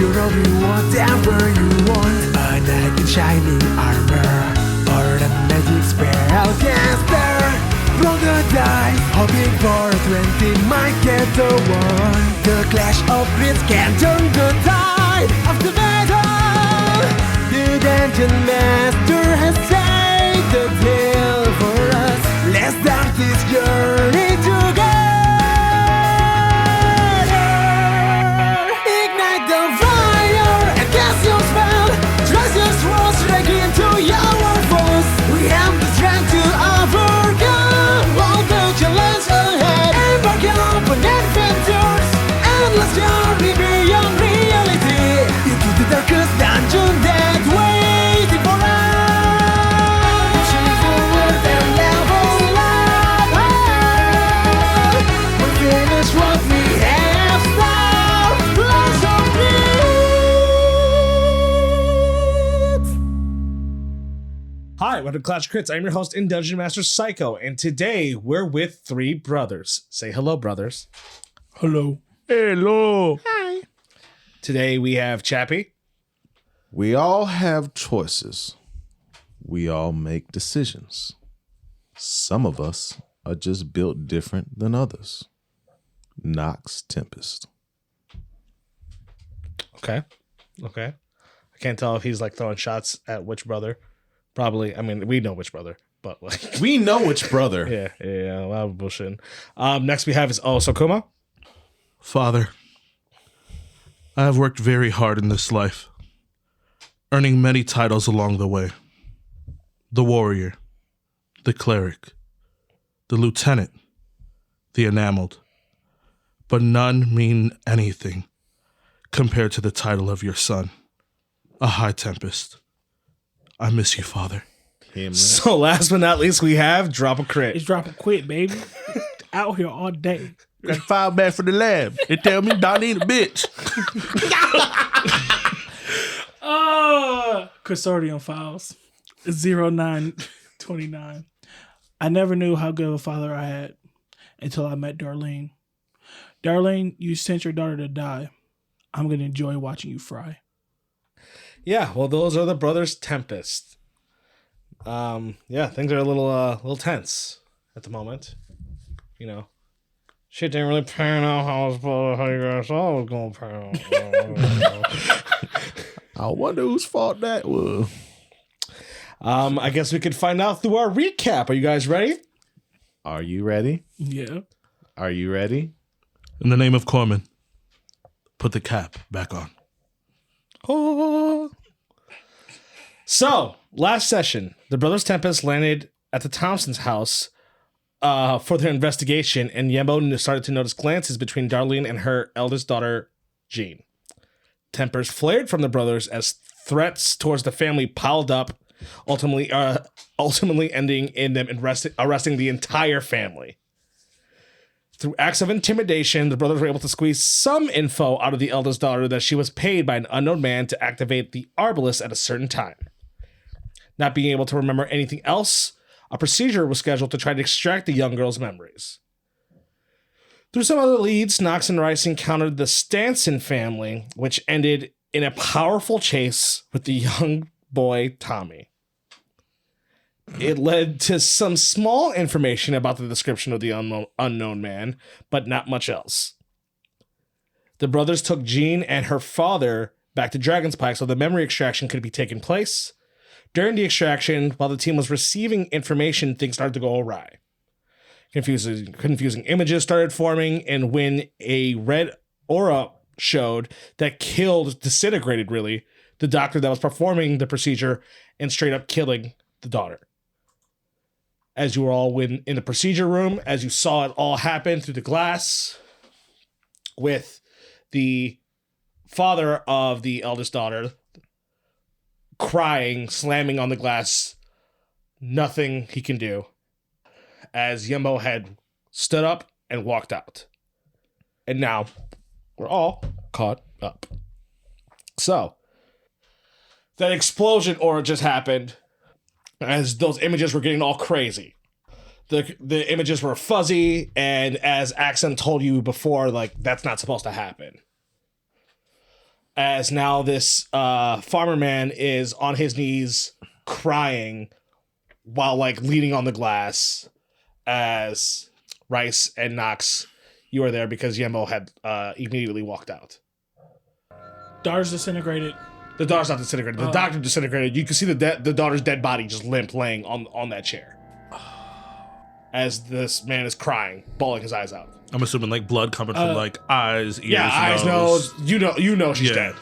You'll be whatever you want. A knight in shining armor, or a magic spell caster. Roll the dice, hoping for a 20 might get the one. The clash of grids can turn the tide of the battle. The dungeon master has saved the tale for us. Let's start this journey together. Ignite the fire and cast your spell. Trust your swords straight into your foes. We have the strength to overcome all the challenges ahead. Embark on adventures, endless journey beyond reality, into the darkest dungeon that waiting for us. Pushing forward and level up. We finish what we have started. Lots of needs. Hi, welcome to Clash Crits. I'm your host and Dungeon Master Psycho, and today we're with three brothers. Say hello, brothers. Hello. Hello. Hi. Today we have Chappie. We all have choices. We all make decisions. Some of us are just built different than others. Brothers Tempest. Okay. I can't tell if he's like throwing shots at which brother. Probably. I mean, we know which brother, but like We know which brother. yeah, a lot of bullshit. Next we have is Sokuma. Father, I have worked very hard in this life, earning many titles along the way. The warrior, the cleric, the lieutenant, the enameled. But none mean anything compared to the title of your son, a high tempest. I miss you, Father. So last but not least, we have Drop a Crit. It's dropping quick, baby. Out here all day. Got file back for the lab. They tell me Donnie a bitch. Consortium files. 0929. I never knew how good of a father I had until I met Darlene. Darlene, you sent your daughter to die. I'm going to enjoy watching you fry. Yeah, well, those are the Brothers Tempest. Yeah, things are a little tense at the moment. You know, shit didn't really pan out how you guys thought it was gonna pan out. I wonder whose fault that was. I guess we could find out through our recap. Are you guys ready? Are you ready? Yeah. Are you ready? In the name of Corman, put the cap back on. Oh. So, last session, the Brothers Tempest landed at the Thompsons' house for their investigation, and Yembo started to notice glances between Darlene and her eldest daughter, Jean. Tempers flared from the brothers as threats towards the family piled up, ultimately ending in them arresting the entire family. Through acts of intimidation, the brothers were able to squeeze some info out of the eldest daughter that she was paid by an unknown man to activate the Arbalest at a certain time. Not being able to remember anything else, a procedure was scheduled to try to extract the young girl's memories. Through some other leads, Knox and Rice encountered the Stanson family, which ended in a powerful chase with the young boy, Tommy. It led to some small information about the description of the unknown man, but not much else. The brothers took Jean and her father back to Dragon's Pike so the memory extraction could be taken place. During the extraction, while the team was receiving information, things started to go awry. Confusing images started forming, and when a red aura showed that disintegrated, really, the doctor that was performing the procedure and straight up killing the daughter. As you were all in the procedure room, as you saw it all happen through the glass, with the father of the eldest daughter crying, slamming on the glass, nothing he can do, as Yembo had stood up and walked out. And now we're all caught up. So, that explosion aura just happened as those images were getting all crazy. The images were fuzzy, and as Axon told you before, like, that's not supposed to happen. as now this farmer man is on his knees crying while like leaning on the glass as Rice and Knox, you are there because Yembo had immediately walked out. Daughter's disintegrated. The daughter's not disintegrated. The doctor disintegrated. You can see the daughter's dead body just limp laying on that chair as this man is crying, bawling his eyes out. I'm assuming like blood coming from like eyes, ears, eyes, nose. You know she's dead.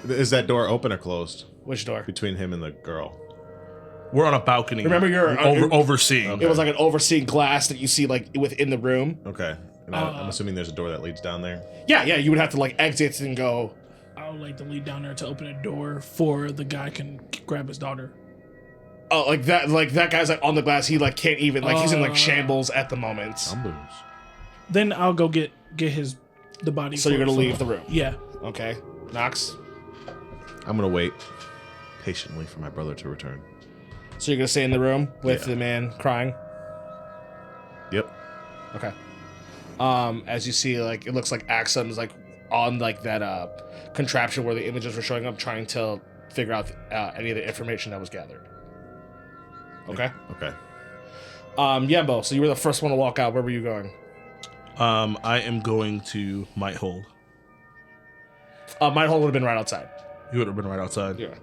Is that door open or closed Which door? between him and the girl? We're on a balcony. Remember, you're overseeing. It was like an overseeing glass that you see like within the room. Okay. And I'm assuming there's a door that leads down there. Yeah. You would have to like exit and go. I would like to lead down there to open a door for the guy can grab his daughter. Oh, like that guy's like on the glass. He like can't even like he's in like shambles at the moment. Then I'll go get the body. So you're gonna leave the room. Yeah. Okay, Knox. I'm gonna wait patiently for my brother to return. So you're gonna stay in the room with the man crying. Yep. Okay. As you see, like it looks like Axum is like on like that contraption where the images were showing up, trying to figure out any of the information that was gathered. Okay. Okay. Yembo, so you were the first one to walk out. Where were you going? I am going to Might Hold. Might Hold would have been right outside. You would have been right outside. Yeah.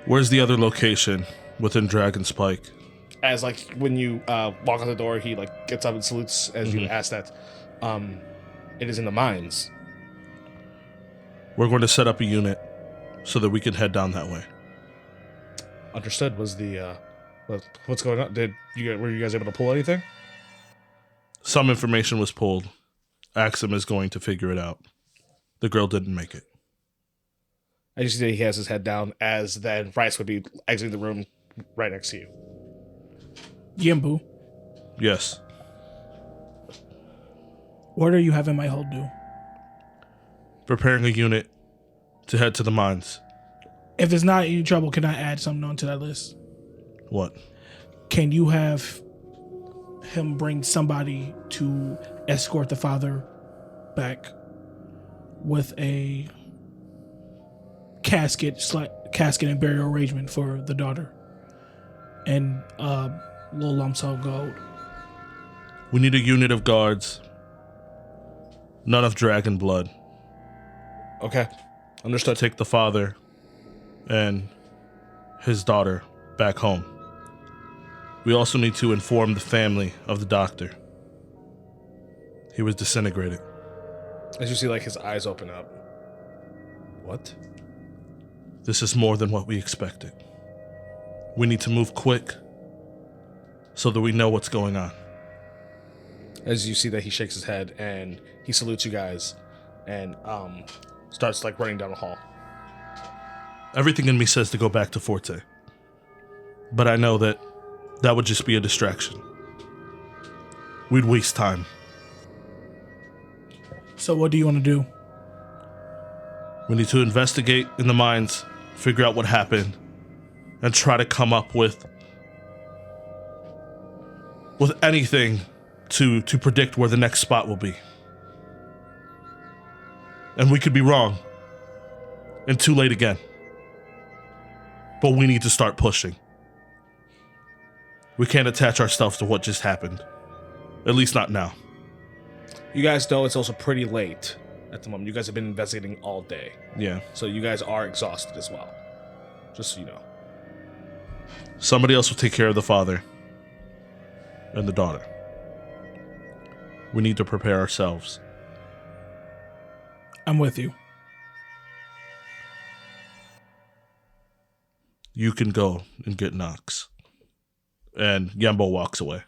Where's the other location within Dragon Spike? As like when you walk out the door, he like gets up and salutes as you ask that. It is in the mines. We're going to set up a unit so that we can head down that way. Understood. Was the what's going on? Were you guys able to pull anything? Some information was pulled. Axum is going to figure it out. The girl didn't make it. As you see that he has his head down, as then Rice would be exiting the room right next to you. Yimbu, Yes. what are you having my hold do? Preparing a unit to head to the mines. If it's not any trouble, can I add something onto that list? What? Can you have him bring somebody to escort the father back with a casket and burial arrangement for the daughter and little lumps of gold? We need a unit of guards. None of dragon blood. Okay. Understood. Take the father and his daughter back home. We also need to inform the family of the doctor. He was disintegrated. As you see, like, his eyes open up. What? This is more than what we expected. We need to move quick so that we know what's going on. As you see that he shakes his head and he salutes you guys and starts, like, running down the hall. Everything in me says to go back to Forte. But I know that that would just be a distraction. We'd waste time. So what do you want to do? We need to investigate in the mines, figure out what happened, and try to come up with anything to predict where the next spot will be. And we could be wrong. And too late again. But we need to start pushing. We can't attach ourselves to what just happened. At least not now. You guys know it's also pretty late at the moment. You guys have been investigating all day. Yeah. So you guys are exhausted as well. Just so you know. Somebody else will take care of the father and the daughter. We need to prepare ourselves. I'm with you. You can go and get Knox. And Yembo walks away.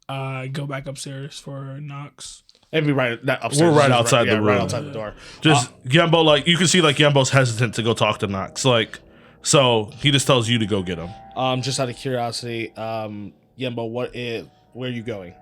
I go back upstairs for Knox. And we right upstairs. We're right outside the room. Right outside the door. Just Yembo, like, you can see, like, Yembo's hesitant to go talk to Knox. Like, so he just tells you to go get him. Just out of curiosity, Yembo, where are you going?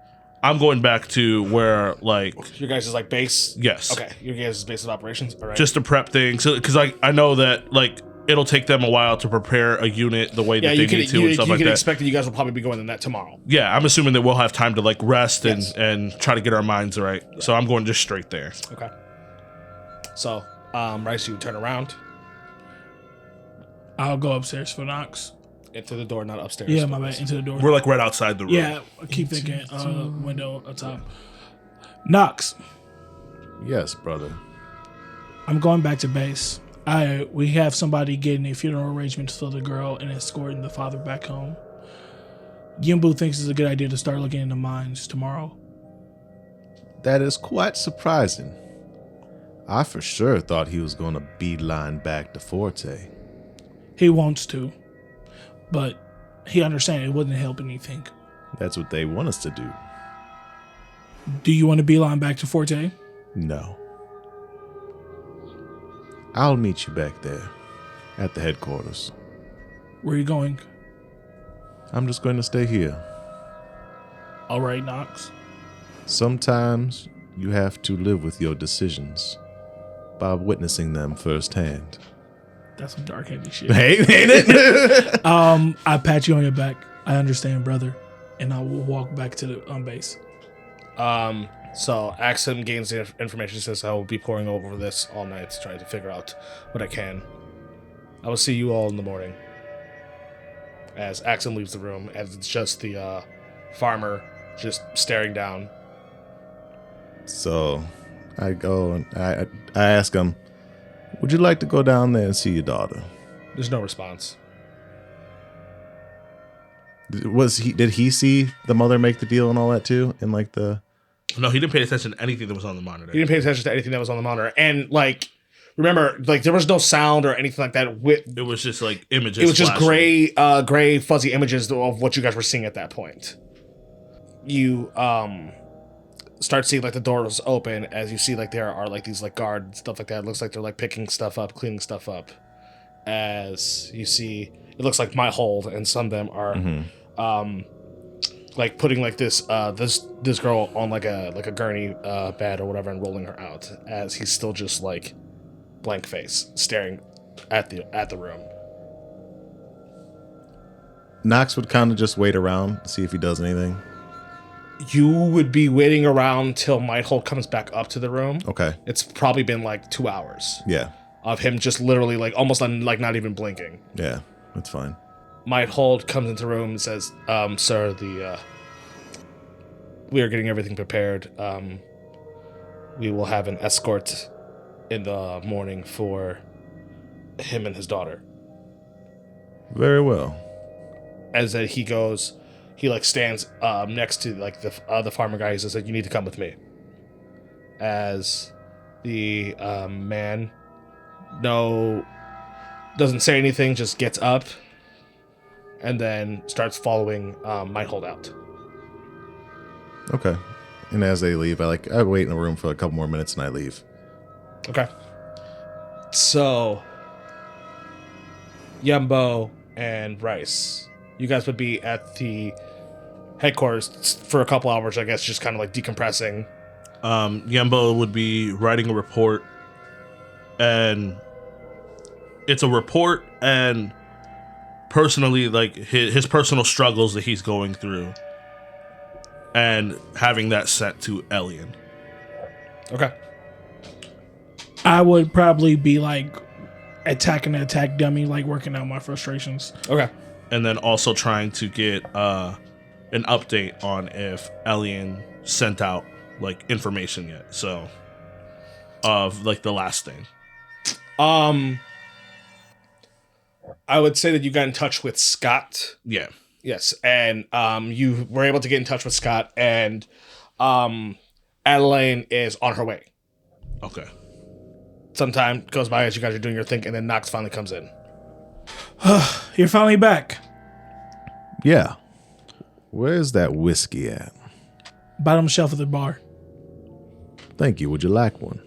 I'm going back to where, like... Your guys' like base? Yes. Okay, your guys' base of operations? All right. Just to prep things. Because I know that, like, it'll take them a while to prepare a unit the way that they need to and stuff like that. You can expect that you guys will probably be going in that tomorrow. Yeah, I'm assuming that we'll have time to, like, rest and try to get our minds right. So I'm going just straight there. Okay. So, Rice, you turn around I'll go upstairs for Knox. into the door, not upstairs. Yeah, my bad. Into the door. We're like right outside the room. Yeah, I keep thinking window up top. Knox, Yes, brother. I'm going back to base. We have somebody getting a funeral arrangements for the girl and escorting the father back home. Yimbu thinks it's a good idea to start looking into mines tomorrow. That is quite surprising. I for sure thought he was going to beeline back to Forte. He wants to, but he understands it wouldn't help anything. That's what they want us to do. Do you want to beeline back to Forte? No. I'll meet you back there at the headquarters. Where are you going? I'm just going to stay here. All right, Knox. Sometimes you have to live with your decisions by witnessing them firsthand. That's some dark heavy shit. Hey, ain't it? I pat you on your back. I understand, brother. And I will walk back to the base. So Axum gains the information, says I will be poring over this all night to try to figure out what I can. I will see you all in the morning. As Axum leaves the room, as it's just the farmer just staring down. So I go and I ask him, would you like to go down there and see your daughter? There's no response. Did he see the mother make the deal and all that too? In like the No, he didn't pay attention to anything that was on the monitor. He didn't pay attention to anything that was on the monitor. And like, remember, like there was no sound or anything like that. It was just like images. It was just flashing. gray, fuzzy images of what you guys were seeing at that point. You start seeing like the doors open as you see like there are like these like guards and stuff like that. It looks like they're like picking stuff up, cleaning stuff up. As you see, it looks like my hold, and some of them are like putting like this this girl on like a gurney bed or whatever and rolling her out. As he's still just like blank face, staring at the room. Knox would kind of just wait around, see if he does anything. You would be waiting around till Mighthold comes back up to the room. Okay. It's probably been like 2 hours Yeah. of him just literally like almost like not even blinking. Yeah. That's fine. Mighthold comes into the room and says, "Sir, we are getting everything prepared. We will have an escort in the morning for him and his daughter." Very well. As that he goes, he like stands next to like the farmer guy. He says, like, "You need to come with me." As the man doesn't say anything, just gets up and then starts following Mighthold out. Okay. And as they leave, I wait in the room for a couple more minutes and I leave. Okay. So, Yumbo and Rice, you guys would be at the headquarters for a couple hours, I guess, just kind of like decompressing. Yembo would be writing a report, and it's a report and personally like his personal struggles that he's going through, and having that sent to Elian. Okay. I would probably be like attacking the attack dummy, like working out my frustrations. Okay. And then also trying to get an update on if Elian sent out like information yet. So of like the last thing. I would say that you got in touch with Scott. Yeah. Yes, and you were able to get in touch with Scott, and Adeline is on her way. Okay. Some time goes by as you guys are doing your thing, and then Knox finally comes in. You're finally back. Yeah. Where's that whiskey at? Bottom shelf of the bar. Thank you. Would you like one?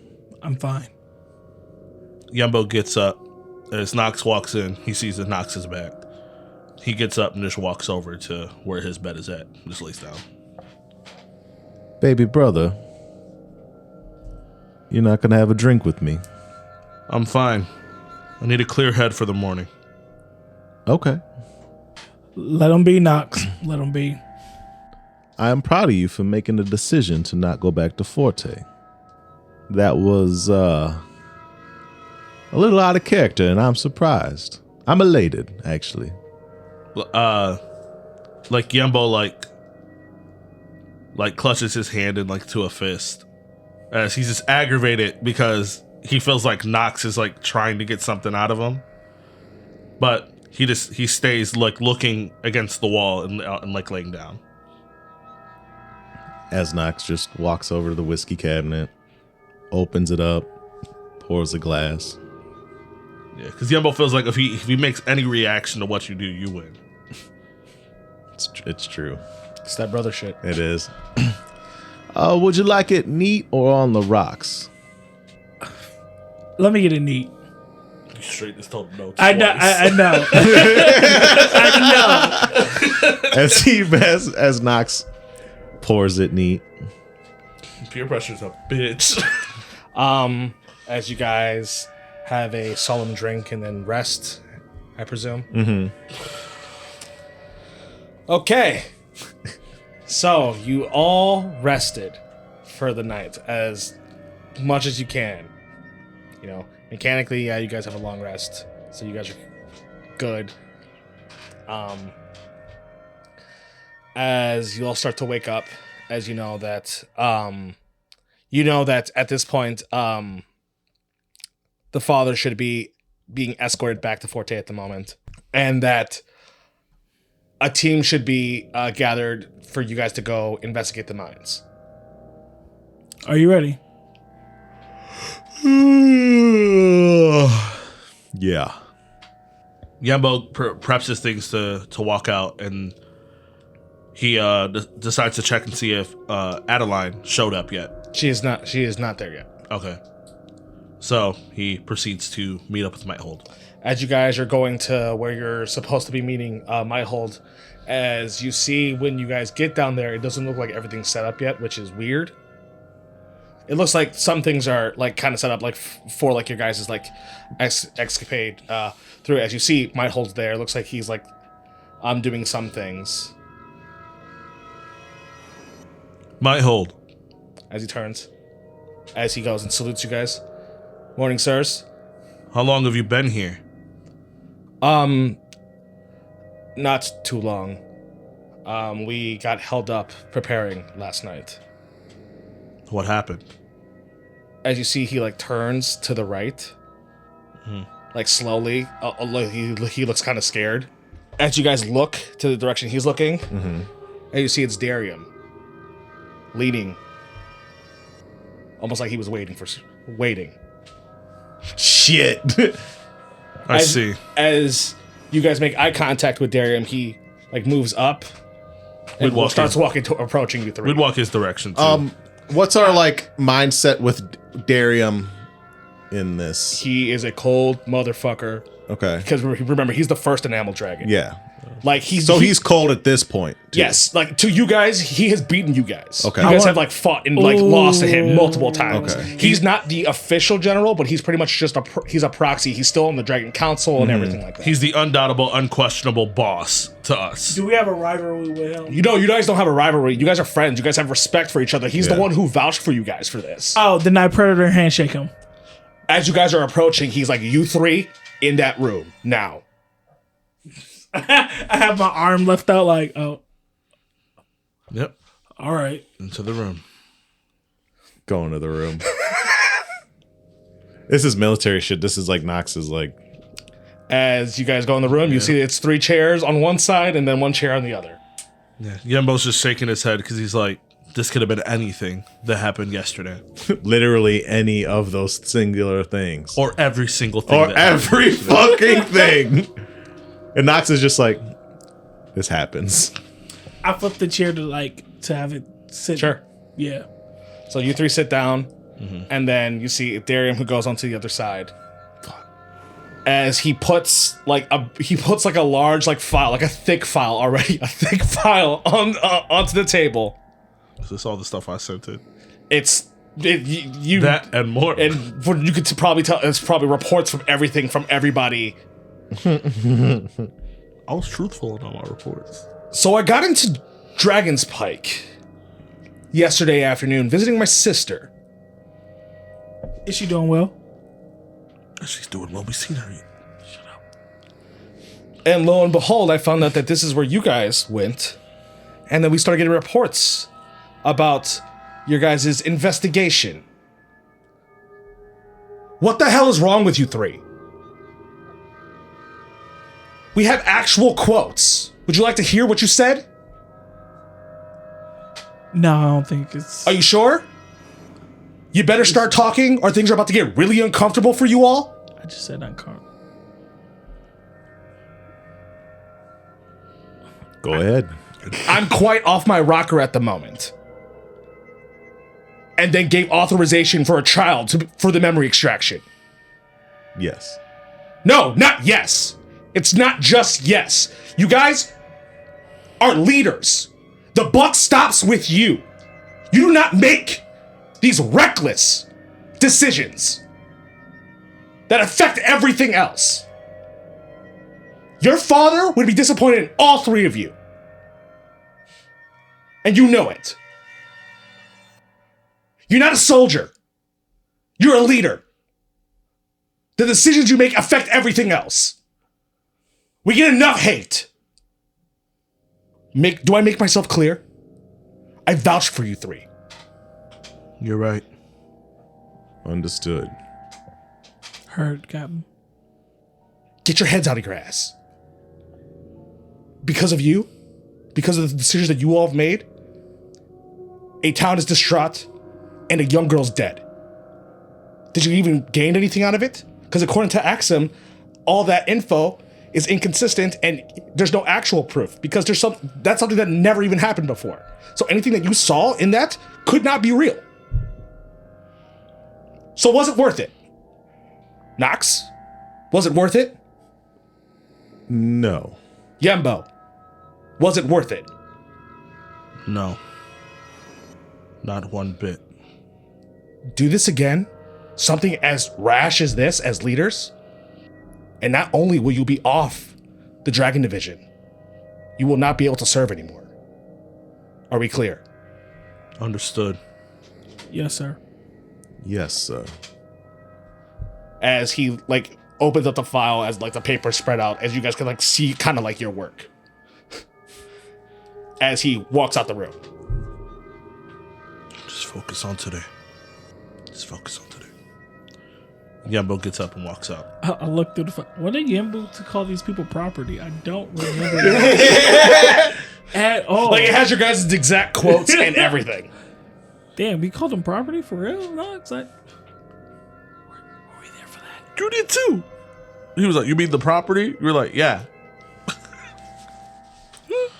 I'm fine. Yumbo gets up. As Knox walks in, he sees that Knox is back. He gets up and just walks over to where his bed is at. Just lays down. Baby brother, you're not going to have a drink with me? I'm fine. I need a clear head for the morning. Okay. Let him be, Knox. Let him be. I am proud of you for making the decision to not go back to Forte. That was a little out of character, and I'm surprised. I'm elated, actually. Like Yembo, like clutches his hand in like to a fist, as he's just aggravated because he feels like Nox is like trying to get something out of him, but he stays like looking against the wall and like laying down. As Nox just walks over to the whiskey cabinet, opens it up, pours a glass. Yeah, because Yembo feels like if he makes any reaction to what you do, you win. It's true. It's that brother shit. It is. Would you like it neat or on the rocks? Let me get it neat. You straight just told him no. I know. I know. I know. As Nox pours it neat. Peer pressure's a bitch. As you guys have a solemn drink and then rest, I presume. Mm-hmm. Okay. So you all rested for the night as much as you can. You know, mechanically, yeah, you guys have a long rest, so you guys are good. As you all start to wake up, as you know that at this point, the father should be being escorted back to Forte at the moment, and that a team should be gathered for you guys to go investigate the mines. Are you ready? Yeah. Yembo preps his things to walk out, and he decides to check and see if Adeline showed up yet. She is not there yet. Okay. So he proceeds to meet up with Mighthold. As you guys are going to where you're supposed to be meeting Mighthold, as you see when you guys get down there, it doesn't look like everything's set up yet, which is weird. It looks like some things are like kind of set up like for like your guys' like escapade through. As you see Mighthold's there, it looks like he's like doing some things. Mighthold. As he turns, as he goes and salutes you guys. Morning, sirs. How long have you been here? Not too long. We got held up preparing last night. What happened? As you see, he like turns to the right, like slowly. He looks kind of scared. As you guys look to the direction he's looking, and you see it's Darium, leaning, almost like he was waiting. Shit. I see. As you guys make eye contact with Darium, he like moves up and starts approaching you three. We'd walk his direction too. What's our like mindset with Darium in this? He is a cold motherfucker. Okay. Because remember, he's the first enamel dragon. Yeah. Like he's cold at this point. Too. Yes, like to you guys, he has beaten you guys. Okay. You guys have like fought and like lost to him multiple times. Okay. He's not the official general, but he's pretty much just he's a proxy. He's still on the Dragon Council and everything like that. He's the undoubtable, unquestionable boss to us. Do we have a rivalry with him? You know, you guys don't have a rivalry. You guys are friends. You guys have respect for each other. He's the one who vouched for you guys for this. Oh, the Night Predator handshake him. As you guys are approaching, he's like, you three in that room now. I have my arm left out like, oh. Yep. All right. Into the room. Go into the room. This is military shit. This is like Nox's like. As you guys go in the room, you see it's 3 chairs on one side and then 1 chair on the other. Yeah. Yembo's just shaking his head because he's like, this could have been anything that happened yesterday. Literally any of those singular things. Or every single thing. Or every fucking thing. And Nox is just like, this happens. I flip the chair to have it sit. Sure. Yeah. So you 3 sit down, and then you see Darium who goes onto the other side. As he puts like a large like file, like a thick file already, onto the table. Is this all the stuff I sent it? You that and more. And you could probably tell it's probably reports from everything from everybody. I was truthful in all my reports. So I got into Dragon's Pike yesterday afternoon visiting my sister. Is she doing well? She's doing well. We seen her. And lo and behold, I found out that this is where you guys went. And then we started getting reports about your guys' investigation. What the hell is wrong with you three? We have actual quotes. Would you like to hear what you said? No, I don't think it's. Are you sure? You better start talking or things are about to get really uncomfortable for you all. I just said uncomfortable. Go ahead. I'm quite off my rocker at the moment. And then gave authorization for a child for the memory extraction. Yes. No, not yes. It's not just yes. You guys are leaders. The buck stops with you. You do not make these reckless decisions that affect everything else. Your father would be disappointed in all three of you. And you know it. You're not a soldier. You're a leader. The decisions you make affect everything else. We get enough hate. Do I make myself clear? I vouch for you three. You're right. Understood. Heard, Captain. Get your heads out of your ass. Because of you, because of the decisions that you all have made, a town is distraught and a young girl's dead. Did you even gain anything out of it? Because according to Axum, all that info is inconsistent and there's no actual proof because that's something that never even happened before. So anything that you saw in that could not be real. So was it worth it? Nox? Was it worth it? No. Yembo? Was it worth it? No. Not one bit. Do this again? Something as rash as this, as leaders? And not only will you be off the Dragon Division, you will not be able to serve anymore. Are we clear? Understood. Yes, sir. Yes, sir. As he opens up the file as the paper spread out, as you guys can see kind of your work. As he walks out the room. Just focus on today. Just focus on today. Yambo gets up and walks out. I looked through the. What did Yambo to call these people property? I don't remember that at all. It has your guys' exact quotes and everything. Damn, we called them property for real? No, it's like. Were we there for that? You did too. He was like, "You mean the property?" You were like, "Yeah."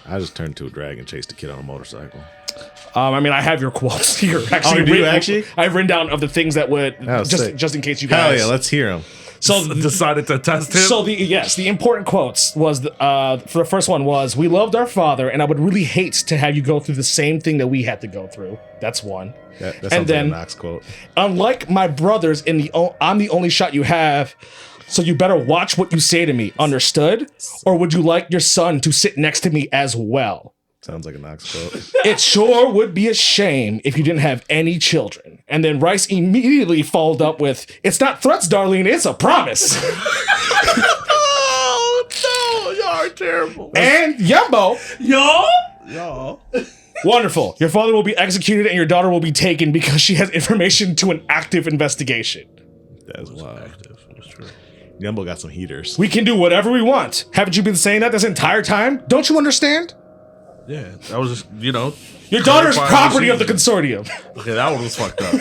I just turned to a dragon, chased a kid on a motorcycle. I have your quotes here. Oh, do you actually? I've written down of the things that would just in case you guys. Hell yeah, let's hear him. So Decided to test him. So the important quotes was for the first one was, "We loved our father, and I would really hate to have you go through the same thing that we had to go through." That's one. That And sounds then- like a Knox quote. Unlike my brothers, I'm the only shot you have, so you better watch what you say to me. Understood? Or would you like your son to sit next to me as well? Sounds like a Knox quote. It sure would be a shame if you didn't have any children. And then Rice immediately followed up with, "It's not threats, Darlene, it's a promise." Oh no, y'all are terrible. And Yumbo, Y'all. wonderful. Your father will be executed and your daughter will be taken because she has information to an active investigation. That's wild. Active. That's true. Yumbo got some heaters. We can do whatever we want. Haven't you been saying that this entire time? Don't you understand? Yeah, that was just Your daughter's clarifying property the of the consortium. Okay, that one was fucked up.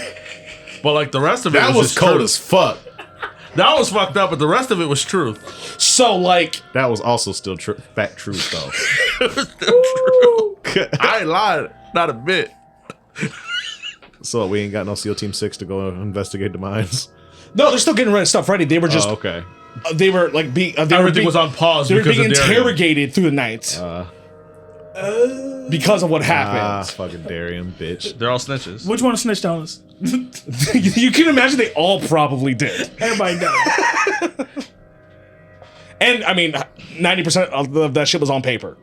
But the rest of it That was just cold truth. as fuck. That was fucked up, but the rest of it was truth. So That was also still fact truth though. I ain't lied, not a bit. So we ain't got no SEAL Team 6 to go investigate the mines. no, they're still getting stuff ready. They were just Oh, okay. they were Everything was on pause They were because being of Darian. interrogated through the night because of what happened. Fucking Darian, bitch. They're all snitches. Which one snitched on us? You can imagine they all probably did. Everybody died. And 90% of that shit was on paper.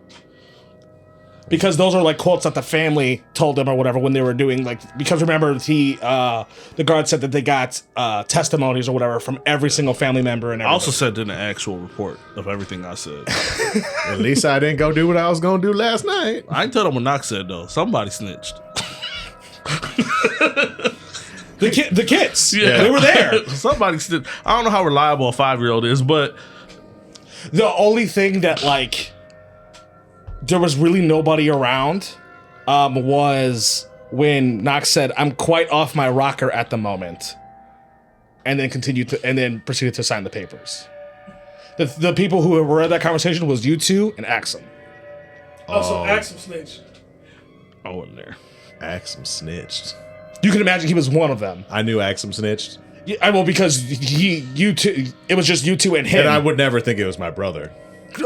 Because those are like quotes that the family told them or whatever when they were doing because remember the guard said that they got testimonies or whatever from every single family member and I everything. also said in the actual report of everything I said. At least I didn't go do what I was gonna do last night. I ain't tell them what Knox said though. Somebody snitched. The kids. Yeah. They were there. Somebody snitched. I don't know how reliable a 5-year-old is, but The only thing that there was really nobody around was when Knox said, "I'm quite off my rocker at the moment," and then proceeded to sign the papers. The people who were at that conversation was you two and Axum. Also, Axel snitch. I wasn't there. Axum snitched. You can imagine he was one of them. I knew Axum snitched. Yeah, well, because you two, it was just you two and him. And I would never think it was my brother.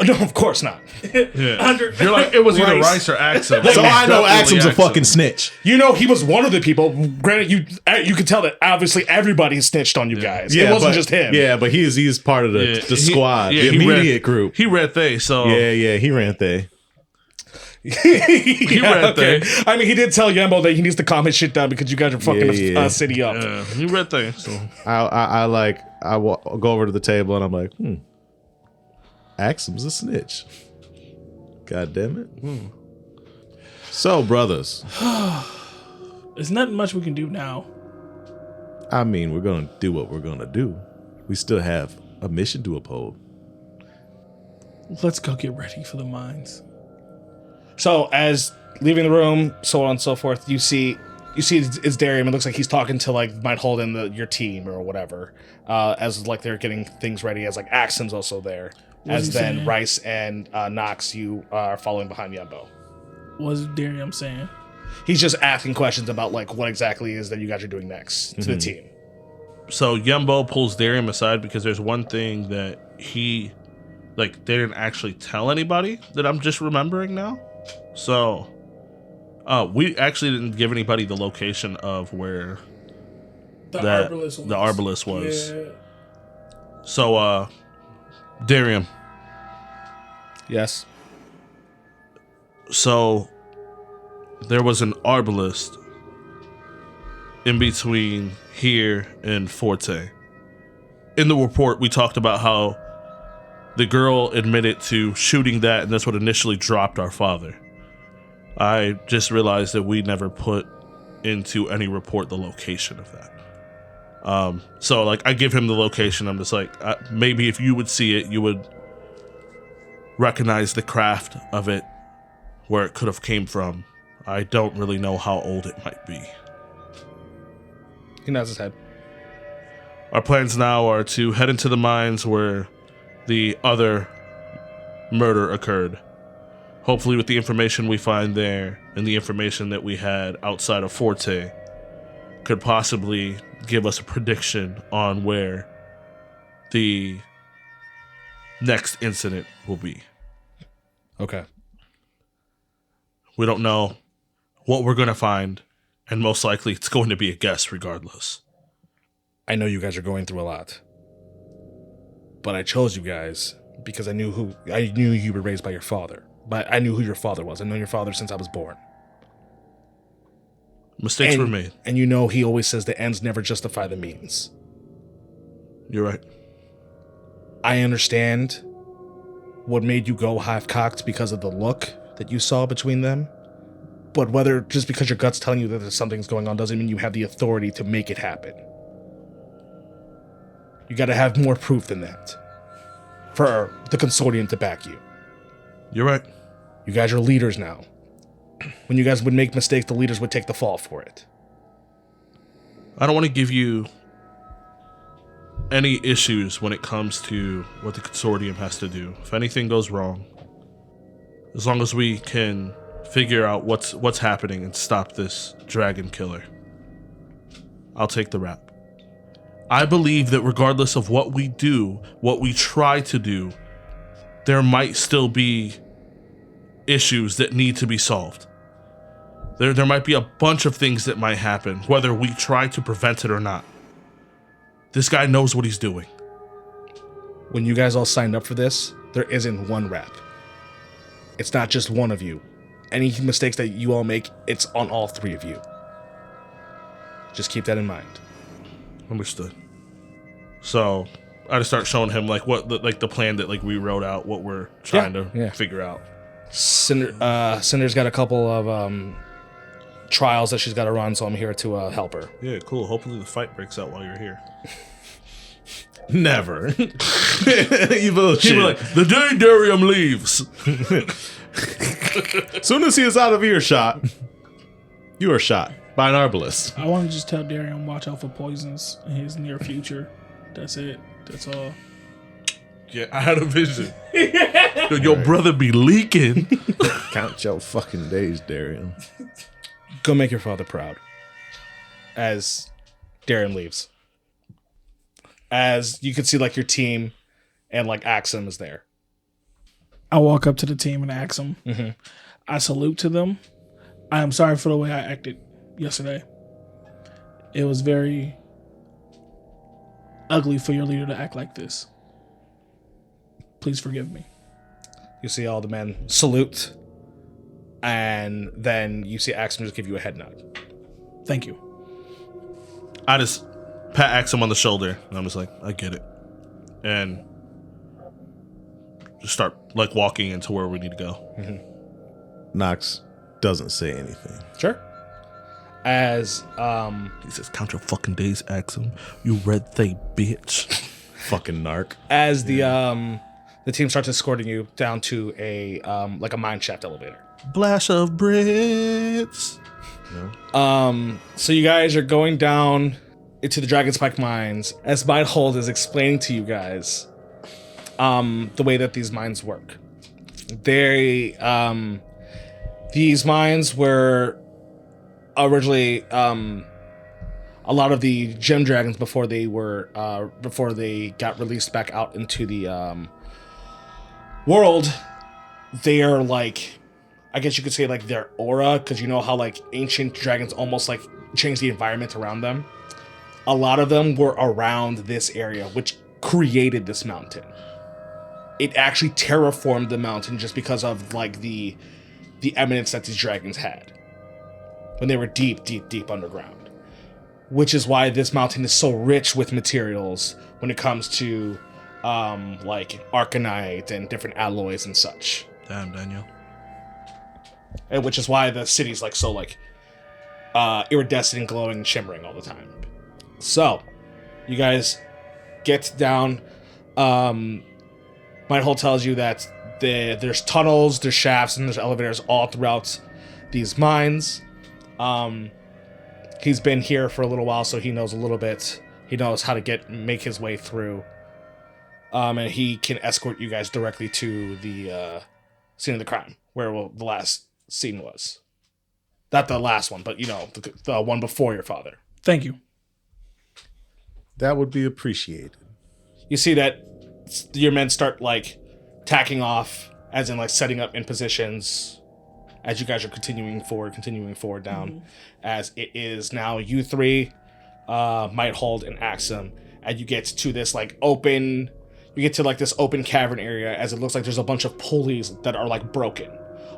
No, of course not. Yeah. You're like, it was either Rice. Rice or Axum. So I know Definitely Axum's a Axum. fucking snitch. You know he was one of the people. Granted, you could tell that obviously everybody snitched on you guys. It wasn't just him. Yeah, but he's part of the squad, the immediate group. He read they, so Yeah, he ran they. he read they. I mean, he did tell Yembo that he needs to calm his shit down because you guys are fucking Yeah. the city up. Yeah, he read they. So I go over to the table and I'm like, Axum's a snitch. God damn it. So, brothers, There's nothing much we can do now. I mean, we're gonna do what we're gonna do. We still have a mission to uphold. Let's go get ready for the mines. So as leaving the room, so on and so forth, you see it's Darium. It looks like he's talking to might hold in your team or whatever. As they're getting things ready. As Axon's also there. What's As he then saying? Rice and Nox, you are following behind Yembo. What's Darium saying? He's just asking questions about what exactly is that you guys are doing next to the team. So Yembo pulls Darium aside because there's one thing that he they didn't actually tell anybody that I'm just remembering now. So we actually didn't give anybody the location of where The the Arbalest was. Yeah. So Darium. Yes. So there was an arbalist in between here and Forte. In the report, we talked about how the girl admitted to shooting that, and that's what initially dropped our father. I just realized that we never put into any report the location of that. So I give him the location. I'm just maybe if you would see it, you would recognize the craft of it, where it could have came from. I don't really know how old it might be. He nods his head. Our plans now are to head into the mines where the other murder occurred. Hopefully with the information we find there and the information that we had outside of Forte could possibly give us a prediction on where the next incident will be. Okay. We don't know what we're going to find, and most likely it's going to be a guess regardless. I know you guys are going through a lot. But I chose you guys because I knew you were raised by your father. But I knew who your father was. I know your father since I was born. Mistakes were made. And he always says the ends never justify the means. You're right. I understand what made you go half-cocked because of the look that you saw between them. But just because your gut's telling you that there's something's going on doesn't mean you have the authority to make it happen. You gotta have more proof than that for the consortium to back you. You're right. You guys are leaders now. When you guys would make mistakes, the leaders would take the fall for it. I don't want to give you any issues when it comes to what the consortium has to do. If anything goes wrong, as long as we can figure out what's happening and stop this dragon killer, I'll take the rap. I believe that regardless of what we do, what we try to do, there might still be issues that need to be solved. There might be a bunch of things that might happen, whether we try to prevent it or not. This guy knows what he's doing. When you guys all signed up for this, there isn't one rep. It's not just one of you. any mistakes that you all make, it's on all three of you. Just keep that in mind. Understood. So I just start showing him like what the plan that like we wrote out, what we're trying to figure out. Cinder's got a couple of trials that she's got to run, so I'm here to help her. Yeah, cool. Hopefully the fight breaks out while you're here. Never. You bullshit. People are like, the day Darium leaves. As soon as he is out of earshot, you are shot by an arbalist. I want to just tell Darian watch out for poisons in his near future. That's it. That's all. Yeah, I had a vision. Your brother be leaking. Count your fucking days, Darian. Go make your father proud. As Darren leaves. As you can see, like, your team and, like, Axum is there. I walk up to the team and ask them. Mm-hmm. I salute to them. I am sorry for the way I acted yesterday. It was very ugly for your leader to act like this. Please forgive me. You see all the men salute. And then you see Axum just give you a head nod. Thank you. I just pat Axum on the shoulder, and I'm just like, I get it. And just start like walking into where we need to go. Mm-hmm. Nox doesn't say anything. Sure. As he says, count your fucking days, Axum. You red thing bitch. Fucking narc. As the team starts escorting you down to a like a mine shaft elevator. Blash of Brits. No. So you guys are going down into the Dragon Spike mines as Mindhold is explaining to you guys the way that these mines work. These mines were originally a lot of the gem dragons before they got released back out into the world. They are like, I guess you could say like their aura, because you know how like ancient dragons almost like change the environment around them. A lot of them were around this area, which created this mountain. It actually terraformed the mountain just because of like the eminence that these dragons had when they were deep underground. Which is why this mountain is so rich with materials when it comes to like arcanite and different alloys and such. Damn, Daniel. And which is why the city's like so like iridescent and glowing and shimmering all the time. So, you guys get down. Mindhold tells you that there's tunnels, there's shafts, and there's elevators all throughout these mines. He's been here for a little while, so he knows a little bit. He knows how to make his way through. And he can escort you guys directly to the scene of the crime, where the last scene was. Not the last one, but, you know, the one before your father. Thank you. That would be appreciated. You see that your men start, like, tacking off, as in, like, setting up in positions as you guys are continuing forward down. Mm-hmm. As it is now you three, Mindhold, and Axum, and you get to this, like, open cavern area, as it looks like there's a bunch of pulleys that are, like, broken.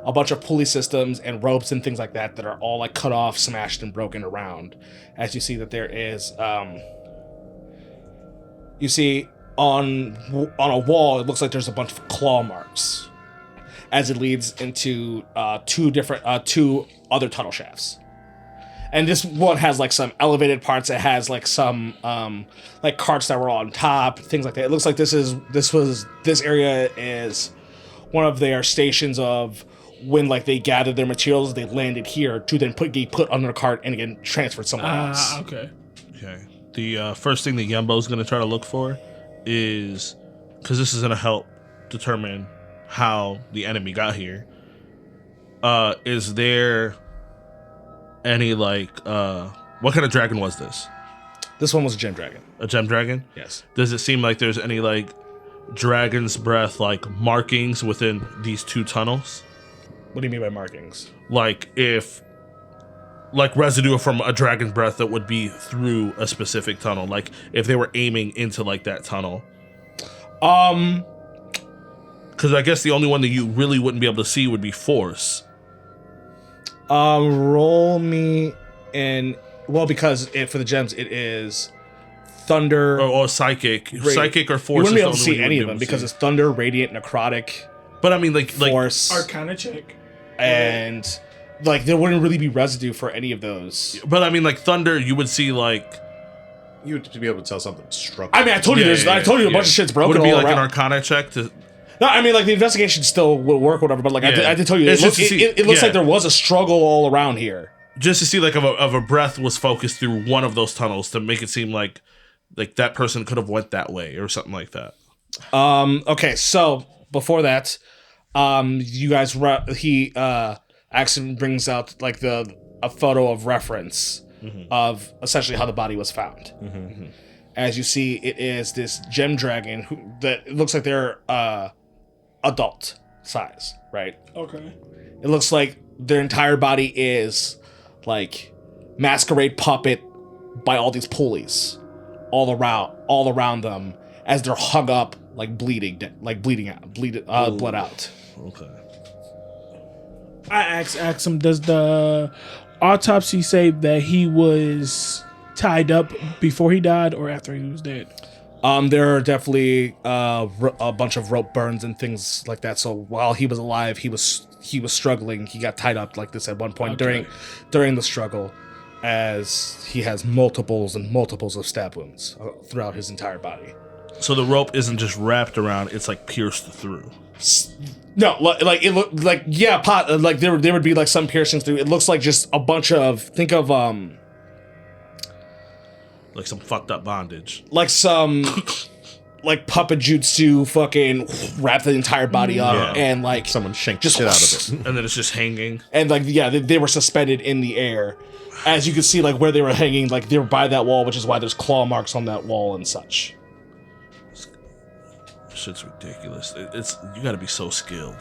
A bunch of pulley systems and ropes and things like that are all, like, cut off, smashed, and broken around. As you see that there is, you see on a wall, it looks like there's a bunch of claw marks, as it leads into two other tunnel shafts. And this one has like some elevated parts. It has like some like carts that were on top, things like that. It looks like this area is one of their stations of when like they gathered their materials, they landed here to then be put under a cart and again transferred somewhere else. Okay. Okay. The first thing that Yembo's going to try to look for is, because this is going to help determine how the enemy got here, is there any like what kind of dragon was this? This one was a gem dragon. A gem dragon? Yes. Does it seem like there's any like dragon's breath like markings within these two tunnels? What do you mean by markings? Like if like residue from a dragon's breath that would be through a specific tunnel, like if they were aiming into like that tunnel. Because I guess the only one that you really wouldn't be able to see would be Force. Roll me in. Well, because for the gems, it is thunder. Or psychic. Psychic or force. You wouldn't be able to see any of them because it's thunder, radiant, necrotic. But I mean, like force, Arcana check. and like there wouldn't really be residue for any of those. But I mean, like thunder, you would see like. You would be able to tell something struck. I mean, I told you I told you a bunch of shit's broken. Would it be all like around. an Arcana check to? No, I mean like the investigation still will work, whatever. But like I did tell you, it looks like there was a struggle all around here. Just to see like of a breath was focused through one of those tunnels to make it seem like that person could have went that way or something like that. Okay, so before that, you guys he actually brings out like a photo of reference of essentially how the body was found. As you see, it is this gem dragon that it looks like they're adult size, right? Okay. It looks like their entire body is like masquerade puppet by all these pulleys all around them as they're hung up like bled out. Okay. I asked him, does the autopsy say that he was tied up before he died or after he was dead? There are definitely a bunch of rope burns and things like that. So while he was alive, he was struggling. He got tied up like this at one point during the struggle, as he has multiples and multiples of stab wounds throughout his entire body. So the rope isn't just wrapped around; it's like pierced through. No, like it looked like like there would be like some piercings through. It looks like just a bunch of Like some fucked up bondage. like some like puppet jutsu fucking wrap the entire body up and like Someone shanked just shit out of it. And then it's just hanging. and like they were suspended in the air. As you can see, like where they were hanging, like they were by that wall, which is why there's claw marks on that wall and such. Shit's ridiculous. It's you got to be so skilled.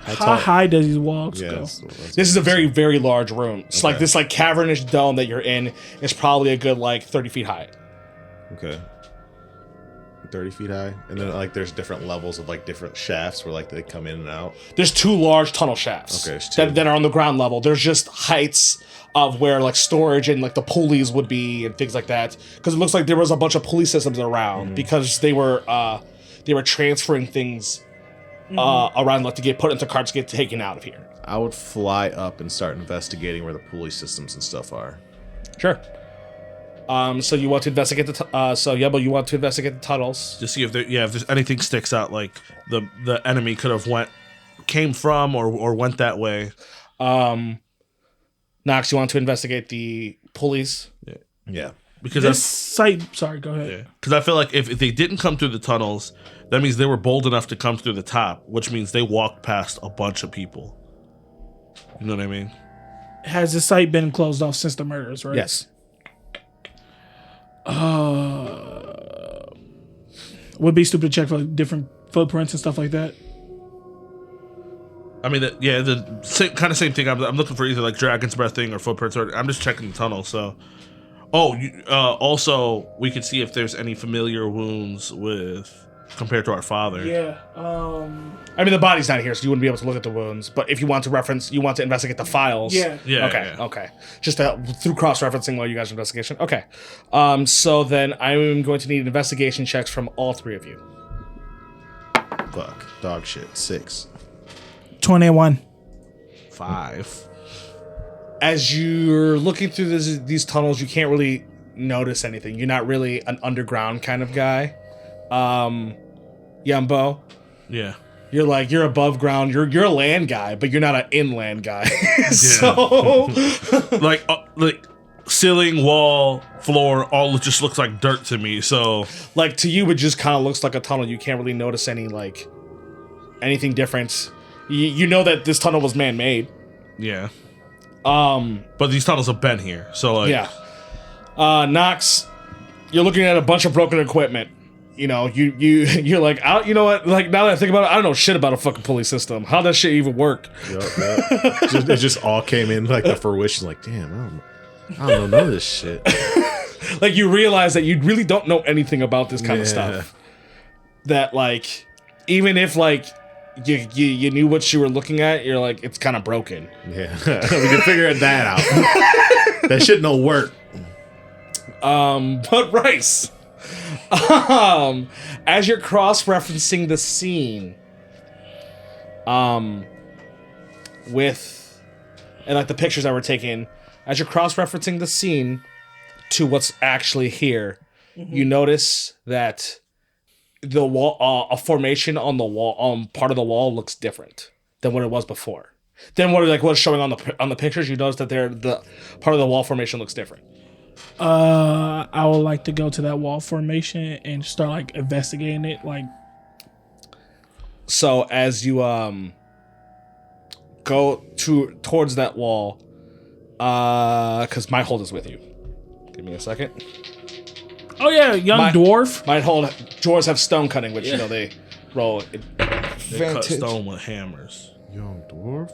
How high does these walls Yeah, go? This is a very, very large room. It's like this like cavernous dome that you're in is probably a good like 30 feet high. Okay. 30 feet high, and then like there's different levels of like different shafts where like they come in and out. There's two large tunnel shafts Okay, there's two. that are on the ground level. There's just heights of where like storage and like the pulleys would be and things like that. Because it looks like there was a bunch of pulley systems around because they were transferring things around like to get put into carts to get taken out of here. I would fly up and start investigating where the pulley systems and stuff are. Sure. So you want to investigate Yebo, you want to investigate the tunnels. Just see if there's anything sticks out, like the enemy could have came from or went that way. Nox, you want to investigate the pulleys? Yeah. Because This site. Sorry, go ahead. Because I feel like if they didn't come through the tunnels, that means they were bold enough to come through the top, which means they walked past a bunch of people. You know what I mean? Has the site been closed off since the murders? Right. Yes. Would be stupid to check for like, different footprints and stuff like that. I mean, the same thing. I'm looking for either like Dragon's Breath thing or footprints, or I'm just checking the tunnel. So, also we could see if there's any familiar wounds compared to our father. Yeah. I mean, the body's not here, so you wouldn't be able to look at the wounds. But if you want to investigate the files. Yeah. Okay. Just through cross-referencing while you guys are investigation. Okay. So then I'm going to need investigation checks from all three of you. Fuck. Dog shit. 6. 21. 5. As you're looking through these tunnels, you can't really notice anything. You're not really an underground kind of guy. Yumbo, Yeah. you're above ground. You're a land guy, but you're not an inland guy. So, like ceiling, wall, floor, all just looks like dirt to me. So like to you, it just kind of looks like a tunnel. You can't really notice anything different. You know that this tunnel was man-made. yeah. But these tunnels have been here. So like Yeah. Nox, you're looking at a bunch of broken equipment. You know, you're like, you know what? Like now that I think about it, I don't know shit about a fucking pulley system. How does shit even work? Yep. It just all came in like the fruition. Like, damn, I don't know none of this shit. Like you realize that you really don't know anything about this kind of Yeah. stuff. That like, even if like you knew what you were looking at. You're like, it's kind of broken. Yeah, we can figure that out. That shit no work. But Rice, as you're cross-referencing the scene, with and like the pictures that were taken, as you're cross-referencing the scene to what's actually here, you notice that the wall, a formation on the wall, part of the wall looks different than what it was before. Then what like was showing on the pictures, you notice that the part of the wall formation looks different. I would like to go to that wall formation and start like investigating it. Like, so as you go towards that wall, because my hold is with you. Give me a second. oh yeah, young dwarf. My hold. Dwarves have stone cutting, which you know they roll. They cut stone with hammers. Young dwarf.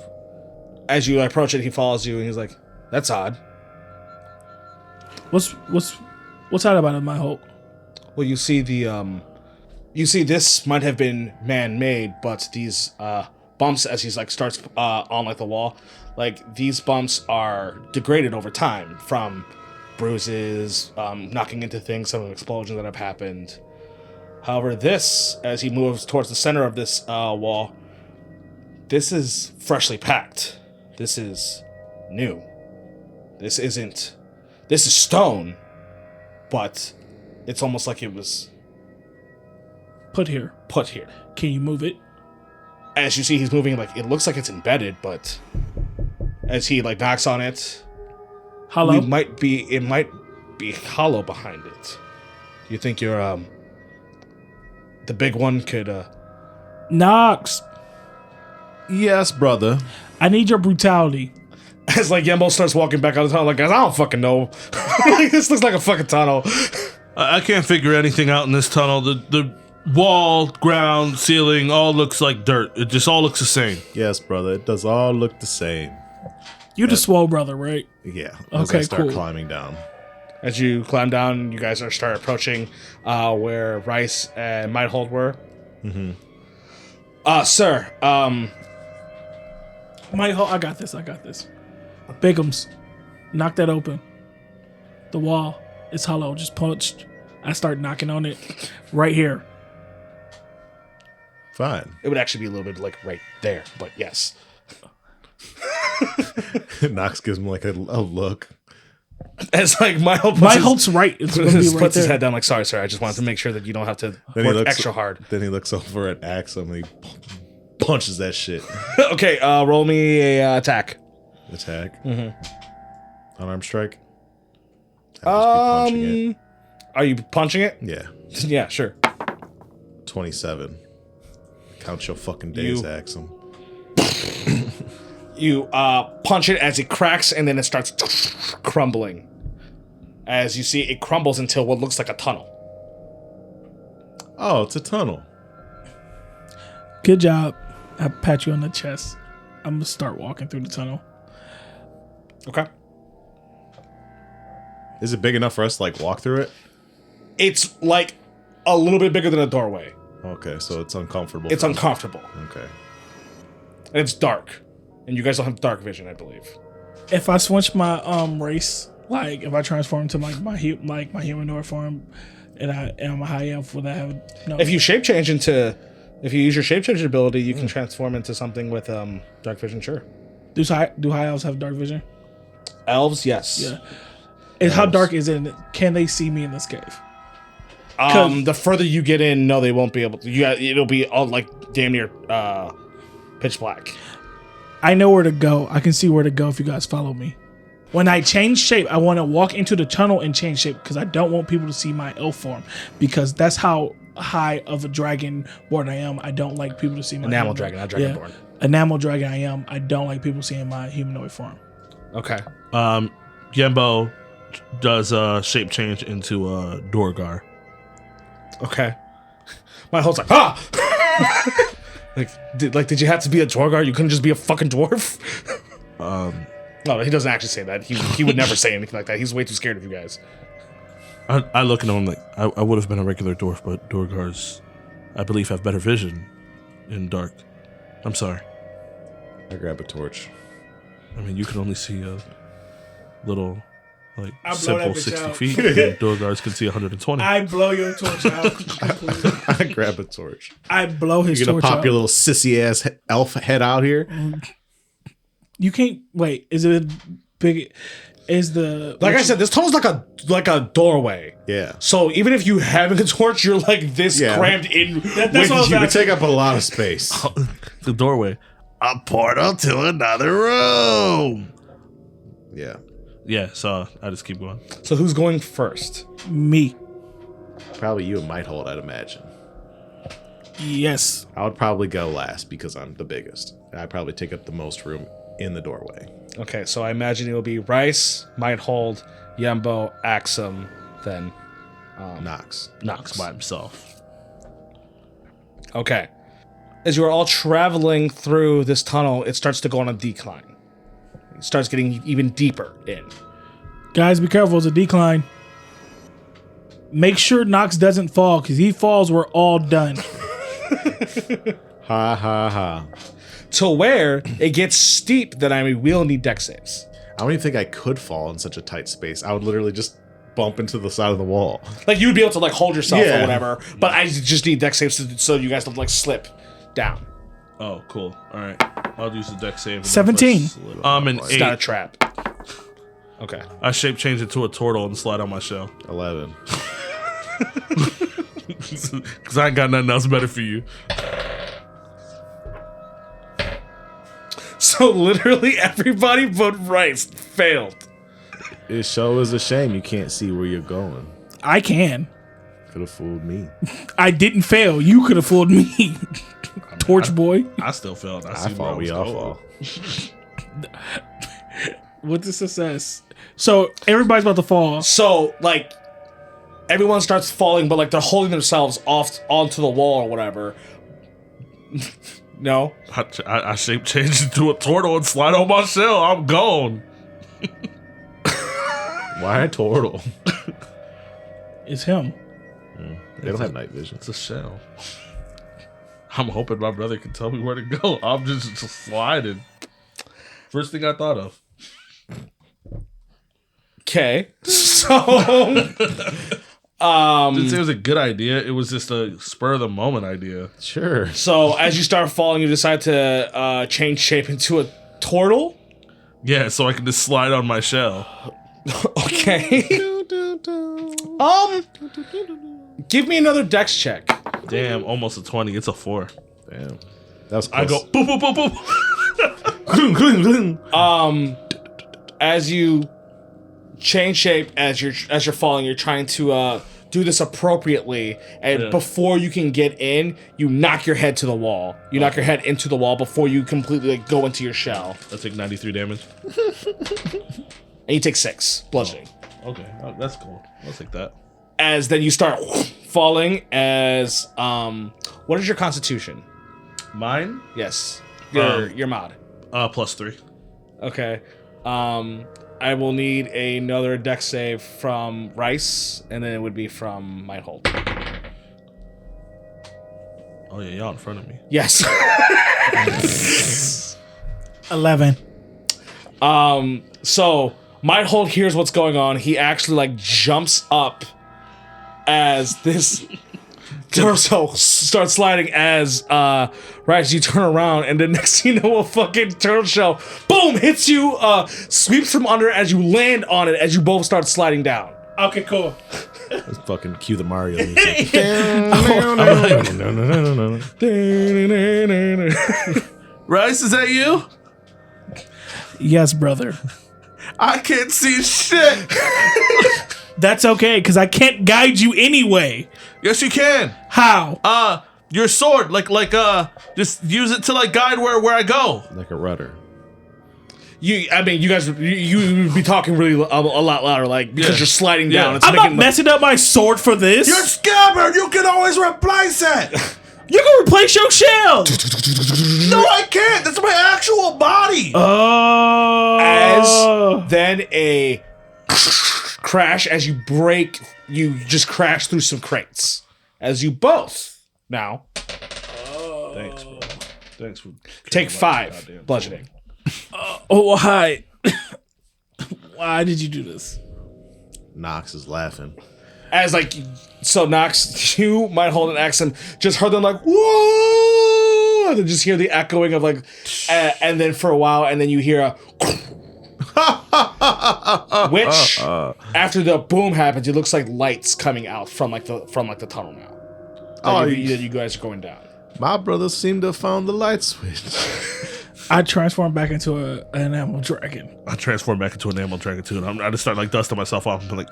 As you approach it, he follows you, and he's like, "That's odd." What's odd about it, my hope? Well, you see this might have been man-made, but these bumps, as he's like starts on like the wall, like these bumps are degraded over time from bruises, knocking into things, some explosions that have happened. However, this, as he moves towards the center of this wall, this is freshly packed. This is new. This is stone, but it's almost like it was Put here. Can you move it? As you see, he's moving, like it looks like it's embedded, but as he like knocks on it, Hollow. it might be hollow behind it. Do you think you're the big one could Knox, Yes, brother. I need your brutality. as like Yembo starts walking back out of the tunnel, like, guys, I don't fucking know. Like, this looks like a fucking tunnel. I can't figure anything out in this tunnel. The wall, ground, ceiling, all looks like dirt. It just all looks the same. Yes, brother. It does all look the same. You the swole brother, right? Yeah. As Okay, I start cool. climbing down. As you climb down, you guys start approaching where Rice and Mighthold were. Mm-hmm. Sir, I got this. Bigums, knock that open. The wall is hollow. Just punched. I start knocking on it right here. Fine. it would actually be a little bit like right there, but yes. Knox gives him like a look. As like Mighthold Mighthold's right. It's gonna be right puts his there. head down, like, sorry, sir, I just wanted to make sure that you don't have to Then he work looks extra hard. Then he looks over at Axum and he punches that shit. Okay, roll me a attack. Attack. Mm-hmm. Unarmed strike. I'll just be punching it. Are you punching it? Yeah. Yeah, sure. 27. Count your fucking days, You- Axum. You punch it as it cracks, and then it starts crumbling. As you see, it crumbles until what looks like a tunnel. Oh, it's a tunnel. Good job. I pat you on the chest. I'm gonna start walking through the tunnel. Okay. Is it big enough for us to like walk through it? It's like a little bit bigger than a doorway. Okay, so it's uncomfortable. It's uncomfortable. Okay. And it's dark. And you guys don't have dark vision, I believe. If I switch my race, like if I transform to like my humanoid form, and I am a high elf, would I have no? If you use your shape change ability, you can transform into something with dark vision, sure. do high elves have dark vision? Elves, yes. Yeah. And how dark is it? Can they see me in this cave? The further you get in, no, they won't be able to. It'll be all like damn near pitch black. I know where to go. I can see where to go if you guys follow me. When I change shape, I want to walk into the tunnel and change shape because I don't want people to see my elf form because that's how high of a dragon born I am. I don't like people to see my Enamel dragon, not dragonborn. Yeah, enamel dragon I am. I don't like people seeing my humanoid form. Okay. Yembo does shape change into Dorgar. Okay. My whole like, ah! Did you have to be a Dwargar? You couldn't just be a fucking dwarf? No, he doesn't actually say that. He would never say anything like that. He's way too scared of you guys. I look at him like I would have been a regular dwarf, but Dorgars, I believe, have better vision in dark. I'm sorry. I grab a torch. I mean, you can only see a little, like, I blow simple that bitch 60 out. feet. And door guards can see 120. I blow your torch out. completely. I grab a torch. I blow his You're gonna torch pop out. your little sissy ass elf head out here. You can't wait. Is it big? Is the Like I said, this tunnel's like a doorway. Yeah. So even if you have a torch, you're like this Yeah. crammed in. that's with what I was you. You would asking. take up a lot of space. The doorway. A portal to another room. Yeah. Yeah, so I just keep going. So who's going first? Me? Probably you and Might Hold, I'd imagine. Yes. I would probably go last because I'm the biggest. I'd probably take up the most room in the doorway. Okay, so I imagine it will be Rice, Might Hold, Yembo, Axum, then Knox. Nox. By himself. Okay. As you are all traveling through this tunnel, it starts to go on a decline. It starts getting even deeper in. Guys, be careful. It's a decline. Make sure Nox doesn't fall, because he falls, we're all done. Ha ha ha. To where it gets steep that I will need dex saves. I don't even think I could fall in such a tight space. I would literally just bump into the side of the wall. Like you would be able to like hold yourself Yeah. or whatever, but I just need dex saves so you guys don't like slip down. Oh, cool. All right. I'll use the deck save. and then 17. slip. I'm an It's not a 8. trap. Okay. I shape change into a turtle and slide on my shell. 11. Because I ain't got nothing else better for you. So literally everybody but Rice failed. It sure is a shame you can't see where you're going. I can. Could have fooled me. I didn't fail. You could have fooled me. Torch boy. I still failed. I I see where fall, we was all going. fall. With the success. So everybody's about to fall. So like everyone starts falling, but like they're holding themselves off onto the wall or whatever. No? I shape change into a turtle and slide on my shell. I'm gone. Why a turtle? It's him. They don't have night vision. It's a shell. I'm hoping my brother can tell me where to go. I'm just sliding. First thing I thought of. Okay. So Didn't say it was a good idea. It was just a spur of the moment idea. Sure. so as you start falling, you decide to change shape into a turtle. Yeah, so I can just slide on my shell. Okay. Give me another dex check. Damn, almost a 20. It's a 4. Damn. That was close. I go boop boop boop boop. As you change shape as you're falling, you're trying to do this appropriately, and Yeah. before you can get in, you knock your head to the wall. You knock your head into the wall before you completely like, go into your shell, I take 93 damage. and you take 6 bludgeoning. Okay, that's cool. I'll take that. As then you start falling. As what is your constitution? Mine? Yes, Um, your mod. +3. Okay. I will need another dex save from Rice, and then it would be from Might Hold. Oh yeah, y'all in front of me. Yes. 11. So Might Hold hears what's going on. He actually like jumps up as this torso starts sliding as Rice, you turn around, and the next thing you know, a fucking turtle shell boom hits you, sweeps from under as you land on it as you both start sliding down. Okay, cool. Let's fucking cue the Mario music. Rice, is that you? Yes, brother. I can't see shit. That's okay, because I can't guide you anyway. Yes, you can. How? Your sword, just use it to like guide where I go. Like a rudder. You guys, you would be talking really a lot louder, like because Yeah. you're sliding Yeah. down. It's I'm not making messing up my sword for this. You're scabbard. You can always replace it. You can replace your shell. No, I can't. That's my actual body. Oh. as then a crash as you break. You just crash through some crates as you both now. Thanks, bro. Thanks for Take caring about 5 this goddamn bludgeoning. Oh, hi. Why did you do this? Knox is laughing. As like, so Nox, you might hold an axe and just heard them like, whoa, and then just hear the echoing of like, and then for a while, and then you hear a, which after the boom happens, it looks like lights coming out from like the tunnel now. Oh, You guys are going down. My brothers seem to have found the light switch. I transformed back into an enamel dragon. I transform back into an animal dragon too, and I just start like dusting myself off and be like,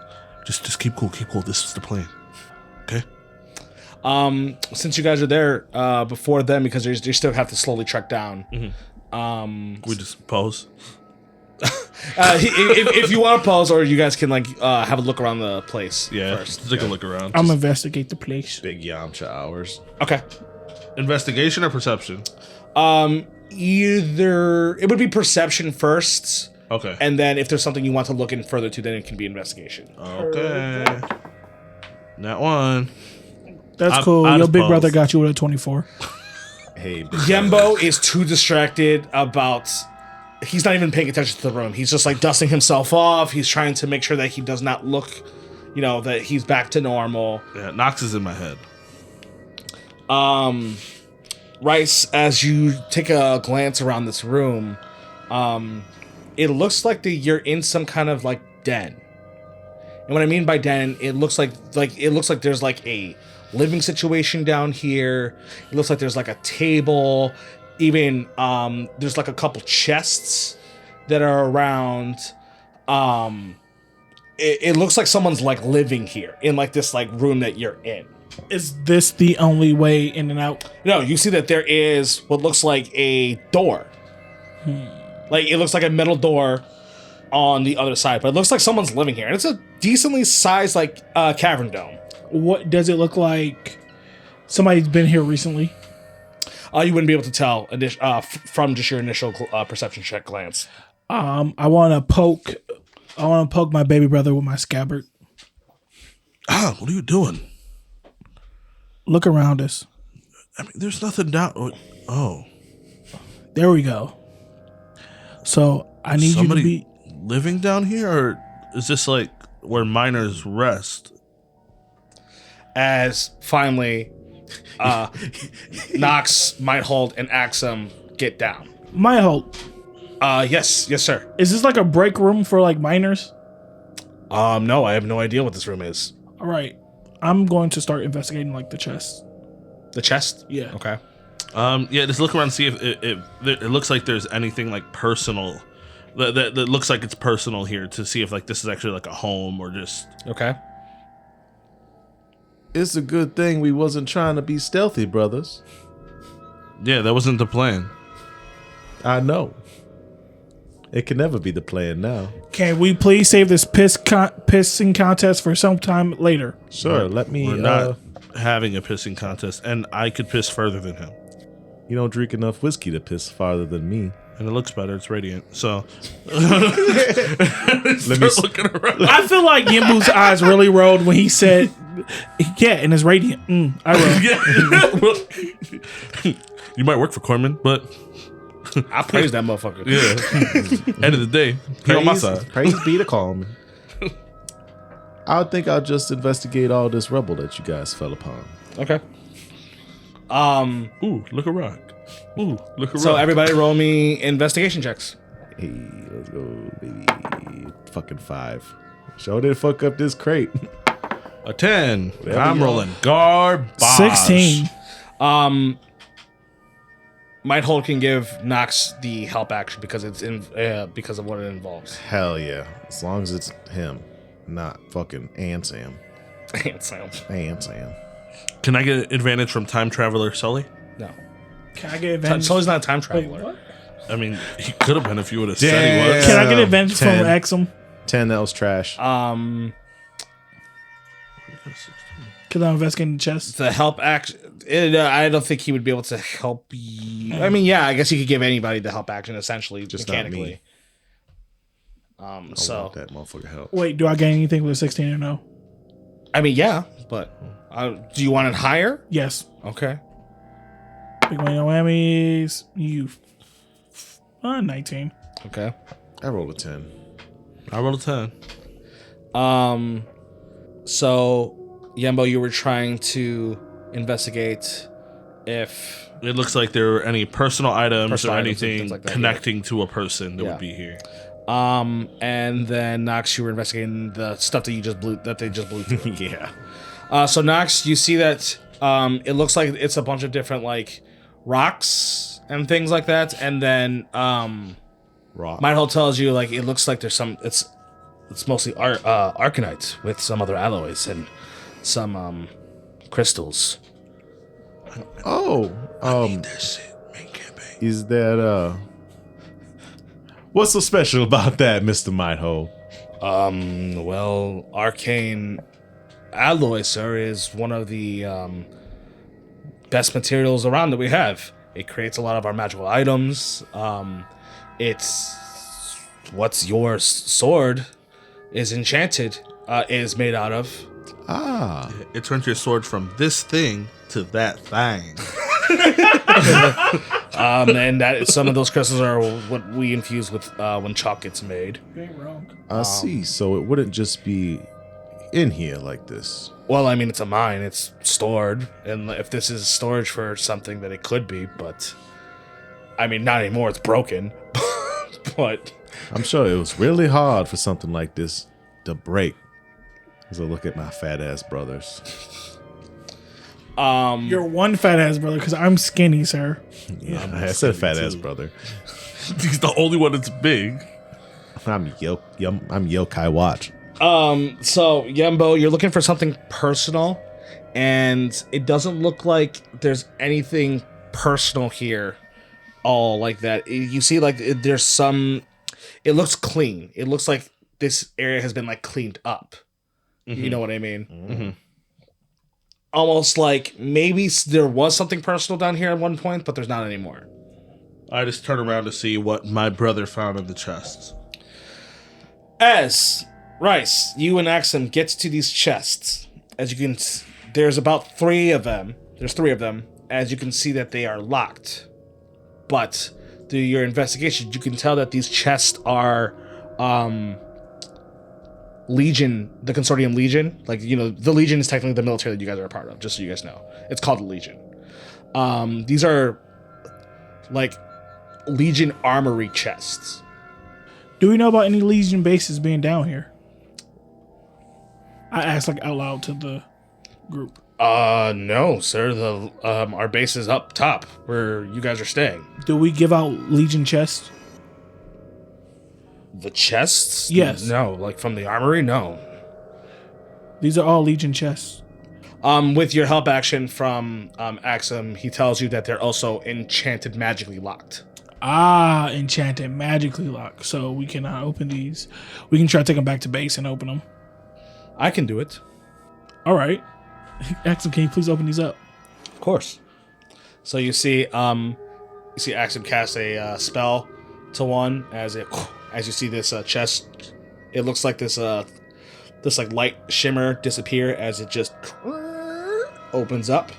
just keep cool. This is the plan. Okay. Since you guys are there before them, because you still have to slowly trek down. We just pose. If you want to pause, or you guys can like have a look around the place. Yeah. First. Just take a look around. I'm investigate the place. Big Yamcha hours. Okay. Investigation or perception? Either it would be perception first, Okay. and then if there's something you want to look in further to, then it can be investigation. Okay. That one. That's cool. I Your just big posed. brother got you with a 24. Hey, Yembo is too distracted about. He's not even paying attention to the room. He's just like dusting himself off. He's trying to make sure that he does not look, that he's back to normal. Yeah, Nox is in my head. Rice, as you take a glance around this room, it looks like you're in some kind of like den. And what I mean by den, it looks like there's like a living situation down here. It looks like there's like a table. Even there's like a couple chests that are around. It looks like someone's like living here in like this like room that you're in. Is this the only way in and out? No, you see that there is what looks like a door. Like it looks like a metal door on the other side, but it looks like someone's living here, and it's a decently sized like cavern dome. What does it look like? Somebody's been here recently. You wouldn't be able to tell from just your initial perception check glance. I want to poke my baby brother with my scabbard. What are you doing? Look around us. I mean, there's nothing down. Oh, There we go. So I need somebody you to be. living down here, or is this like where miners rest? As finally, Nox, Mighthold, and Axum get down. My hope. Yes, sir. Is this like a break room for like miners? No, I have no idea what this room is. All right. I'm going to start investigating like the chest. The chest? Yeah. Okay. Yeah, just look around and see if it looks like there's anything like personal that looks like it's personal here, to see if like this is actually like a home or just. Okay. it's a good thing we wasn't trying to be stealthy, brothers. Yeah, that wasn't the plan. I know. It can never be the plan now. Can we please save this pissing contest for some time later? Sure, let me. We're not having a pissing contest, and I could piss further than him. You don't drink enough whiskey to piss farther than me. And it looks better. It's radiant. So Let me. looking around. I feel like Yimbu's eyes really rolled when he said, yeah, and it's radiant. I rolled. Yeah. You might work for Corman, but I praise that motherfucker. yeah. End of the day, he on my side. Praise be to calm. I think I'll just investigate all this rubble that you guys fell upon. Okay. Ooh, look a rock. Ooh, look a rock. So everybody roll me investigation checks. Hey, let's go, baby. Fucking 5. Show didn't fuck up this crate. A 10. There we I'm go. rolling garbage. 16. Mighthold can give Nox the help action because it's in because of what it involves. Hell yeah. As long as it's him, not fucking Ansam. Sam. Ansam. Can I get advantage from time traveler Sully? No. Can I get advantage? Sully's not a time Wait, traveler. what? I mean, he could have been if you would have said he was. Can I get advantage 10. from Axum? 10, that was trash. Because I'm investigating the chest. The help action. I don't think he would be able to help you. I mean, yeah, I guess you could give anybody the help action essentially, Just not mechanically. me. I So want that motherfucker help. Wait, do I gain anything with a 16 or no? I mean, yeah, but do you want it higher? Yes. Okay. Big money, no whammies. 19. Okay. I rolled a 10. I rolled a 10. So, Yembo, you were trying to investigate if It looks like there were any personal items Personal or items and anything things like that, connecting to a person that Yeah. would be here. and then Nox, you were investigating the stuff that they just blew through. Yeah. So Nox, you see that it looks like it's a bunch of different like rocks and things like that, and then Rock. Mindhold tells you like it looks like there's some it's mostly arcanite with some other alloys and some crystals. Oh, That shit, main campaign. is that what's so special about that, Mr. Mindhole? Well, arcane alloy, sir, is one of the best materials around that we have. It creates a lot of our magical items. It's what's your sword is enchanted, is made out of. Ah, It turns your sword from this thing to that thing. And that some of those crystals are what we infuse with when chalk gets made. You ain't wrong. I see. So it wouldn't just be in here like this. Well, I mean, it's a mine. It's stored, and if this is storage for something, then it could be. But I mean, not anymore. It's broken. But I'm sure it was really hard for something like this to break. As I look at my fat ass brothers. You're one fat ass brother because I'm skinny, sir. Yeah, I said fat ass brother. He's the only one that's big. I'm Yokai Watch. So Yembo, you're looking for something personal, and it doesn't look like there's anything personal here. All like that. You see, like there's some. It looks clean. It looks like this area has been like cleaned up. You know what I mean? Mm-hmm. Almost like maybe there was something personal down here at one point, but there's not anymore. I just turn around to see what my brother found in the chests. As Rice, you and Axum gets to these chests, as you can, there's about 3 of them. There's 3 of them. As you can see that they are locked. But through your investigation, you can tell that these chests are Legion, the Consortium Legion. Like, you know, the Legion is technically the military that you guys are a part of, just so you guys know. It's called the Legion. These are like Legion armory chests. Do we know about any Legion bases being down here? I asked like out loud to the group. No, sir. The our base is up top where you guys are staying. Do we give out Legion chests? The chests? Yes. No, like from the armory? No. These are all Legion chests. With your help action from Axum, he tells you that they're also enchanted magically locked. Ah, enchanted, magically locked. So we cannot open these. We can try to take them back to base and open them. I can do it. All right. Axum, can you please open these up? Of course. So you see Axum cast a spell to one as you see this chest. It looks like this like light shimmer disappear as it just opens up.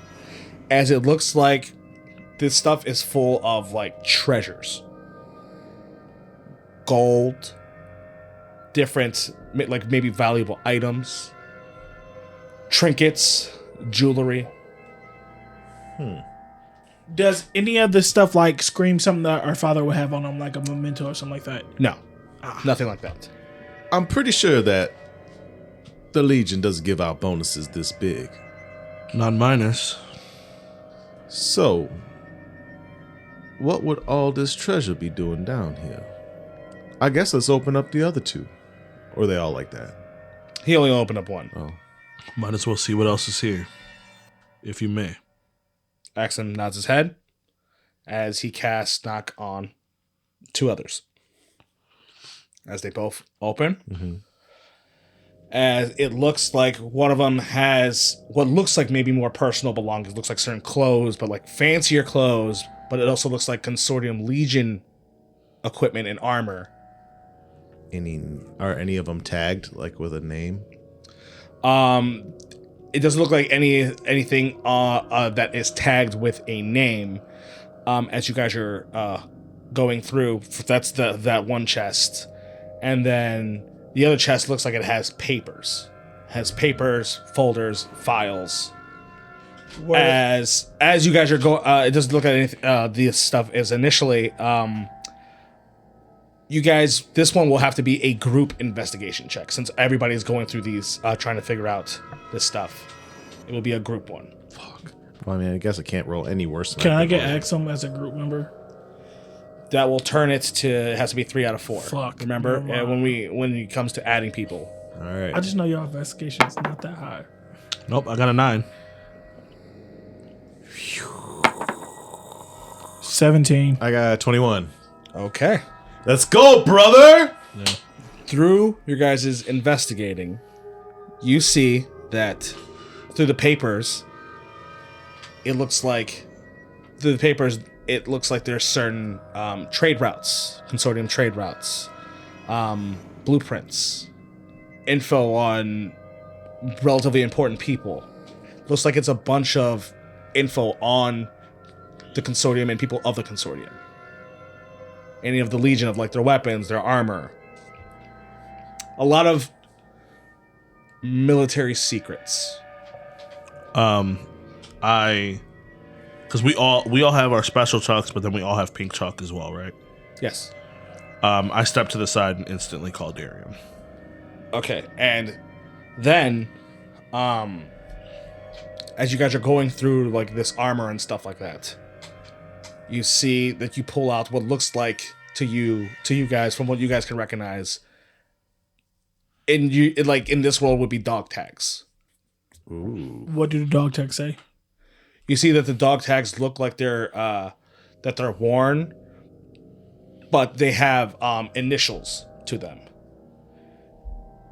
As it looks like this stuff is full of like treasures, gold, different like maybe valuable items, trinkets, jewelry. Does any of this stuff like scream something that our father would have on him, like a memento or something like that? No, nothing like that. I'm pretty sure that the Legion doesn't give out bonuses this big. Not minus. So, what would all this treasure be doing down here? I guess let's open up the other 2. Or are they all like that? He only opened up one. Oh. Might as well see what else is here. If you may. Axum nods his head as he casts knock on 2 others. As they both open. Mm-hmm. As it looks like one of them has what looks like maybe more personal belongings. It looks like certain clothes, but like fancier clothes. But it also looks like Consortium Legion equipment and armor. Are any of them tagged, like with a name? it doesn't look like anything that is tagged with a name. As you guys are going through, that's that one chest, and then the other chest looks like it has papers. Folders, files. What? As you guys are going, it doesn't look at anything. This stuff is initially. You guys, this one will have to be a group investigation check since everybody's going through these, trying to figure out this stuff. It will be a group one. Fuck. Well, I mean, I guess I can't roll any worse. Than Can I did get roll. Axum as a group member? That will turn it to. It has to be 3 out of 4. Fuck. Remember, Never mind. when it comes to adding people. All right. I just know your investigation is not that high. Nope, I got a 9. 17. I got 21. Okay. Let's go, brother. Through your guys' investigating, you see that through the papers, it looks like there's certain trade routes, consortium trade routes, blueprints, info on relatively important people. Looks like it's a bunch of info on the consortium and people of the consortium. Any of the Legion of like their weapons, their armor. A lot of military secrets. Because we all have our special chalks, but then we all have pink chalk as well, right? Yes. I step to the side and instantly call Darium. Okay, and then, as you guys are going through like this armor and stuff like that, you see that you pull out what looks like to you guys, from what you guys can recognize, in this world would be dog tags. What do the dog tags say? You see that the dog tags look like they're worn, but they have initials to them.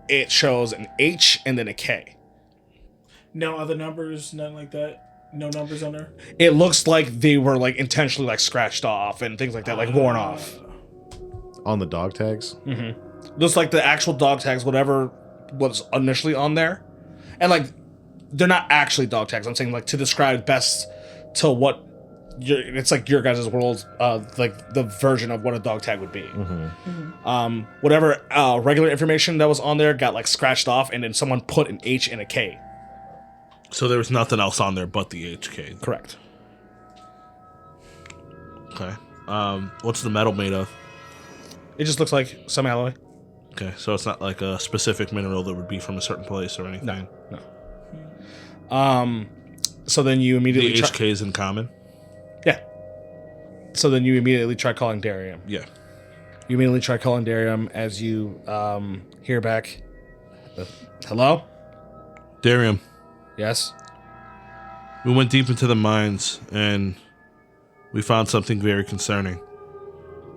It shows an H and then a K. No other numbers, nothing like that. No numbers on there. It looks like they were like intentionally like scratched off and things like that, like worn off. On the dog tags. Looks like the actual dog tags, whatever was initially on there, and like they're not actually dog tags. I'm saying like to describe best to what it's like your guys' world, like the version of what a dog tag would be. Whatever regular information that was on there got like scratched off, and then someone put an H and a K. So there was nothing else on there but the HK. Correct. Okay. What's the metal made of? It just looks like some alloy. Okay, so it's not like a specific mineral that would be from a certain place or anything. No. So then you immediately The HK is in common. yeah. So then you immediately try calling Darium. Yeah. You immediately try calling Darium as you hear back. Hello? Darium, Yes? we went deep into the mines and we found something very concerning.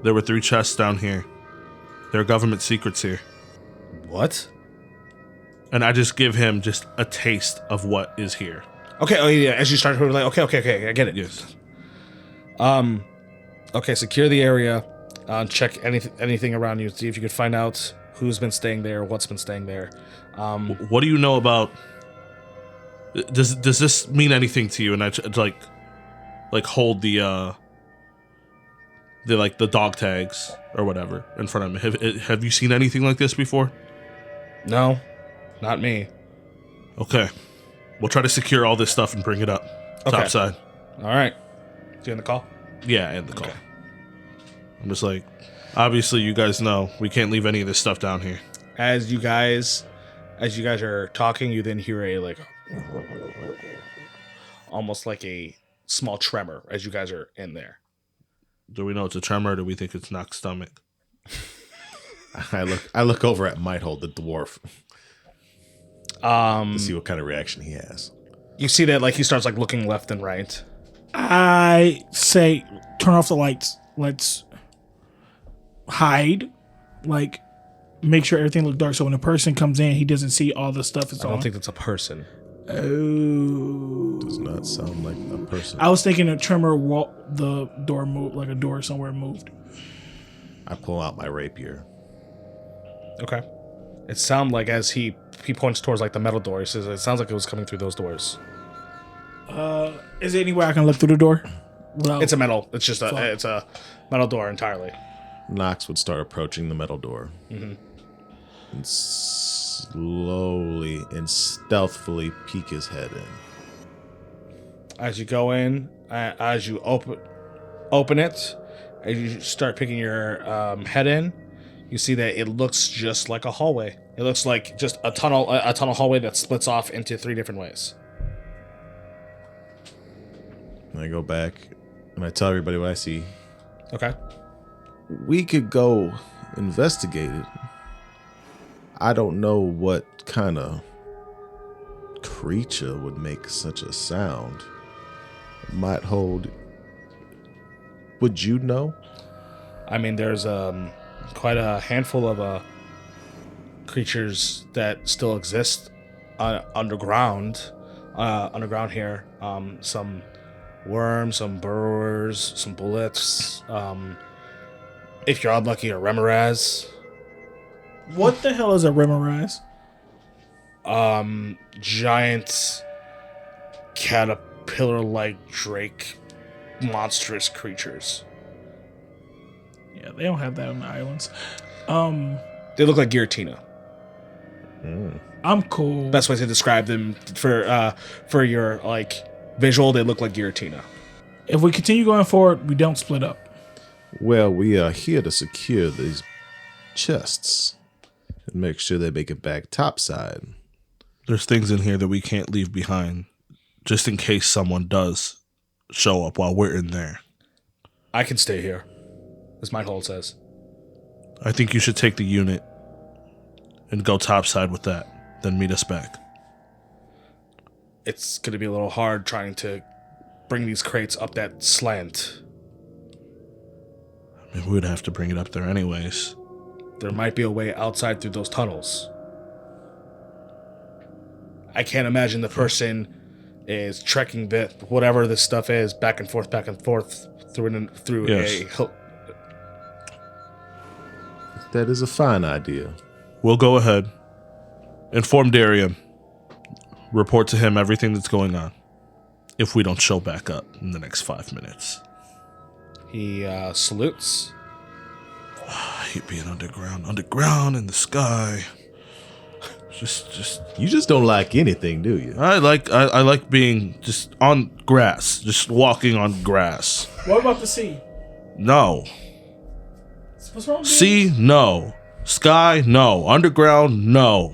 There were 3 chests down here. There are government secrets here. What? And I just give him just a taste of what is here. Okay, oh yeah, as you start to like, okay, I get it. Yes. Okay, secure the area. Check anything around you. See if you could find out who's been staying there, what's been staying there. What do you know about... Does this mean anything to you? And I like hold the dog tags or whatever in front of me. Have you seen anything like this before? No, not me. Okay. We'll try to secure all this stuff and bring it up. Okay. Topside. All right. You in the call? Yeah, and the call. Okay. I'm just like, obviously you guys know we can't leave any of this stuff down here. As you guys are talking, you then hear a like almost like a small tremor as you guys are in there. Do we know it's a tremor or do we think it's Nock's stomach? I look over at Mighthold, the dwarf, to see what kind of reaction he has. You see that like he starts like looking left and right. I say, turn off the lights. Let's hide. Like, make sure everything looks dark so when a person comes in, he doesn't see all the stuff that's I on. don't think that's a person. Oh. Does not sound like a person. I was thinking a tremor, the door moved, like a door somewhere moved. I pull out my rapier. Okay. It sounded like as he he points towards like the metal door. He says it sounds like it was coming through those doors. Is there any way I can look through the door? Well, It's a metal. It's just it's a metal door entirely. Knox would start approaching the metal door. And slowly and stealthily peek his head in. As you go in, as you open it, as you start picking your head in, you see that it looks just like a hallway. It looks like just a tunnel hallway that splits off into 3 different ways. And I go back and I tell everybody what I see. Okay. We could go investigate it. I don't know what kind of creature would make such a sound. It might hold. Would you know? I mean, there's quite a handful of creatures that still exist underground here. Some worms, some burrowers, some bullets. If you're unlucky, a remoraz. what the hell is a remorize? Giant caterpillar-like drake monstrous creatures. Yeah, they don't have that on the islands. They look like Giratina. I'm cool. Best way to describe them for your like visual, they look like Giratina. If we continue going forward, we don't split up. Well, we are here to secure these chests and make sure they make it back topside. There's things in here that we can't leave behind, just in case someone does show up while we're in there. I can stay here, as Mindhold says. I think you should take the unit and go topside with that, then meet us back. It's going to be a little hard trying to bring these crates up that slant. I mean, we would have to bring it up there anyways. There might be a way outside through those tunnels. I can't imagine the person is trekking whatever this stuff is back and forth through Yes. That is a fine idea. We'll go ahead, inform Darium, report to him everything that's going on. If we don't show back up in the next 5 minutes. He salutes. I hate being underground in the sky. Just You just don't like anything, do you? I like being just on grass, just walking on grass. What about the sea? No. What's wrong with Sea, no. Sky, no. Underground, no.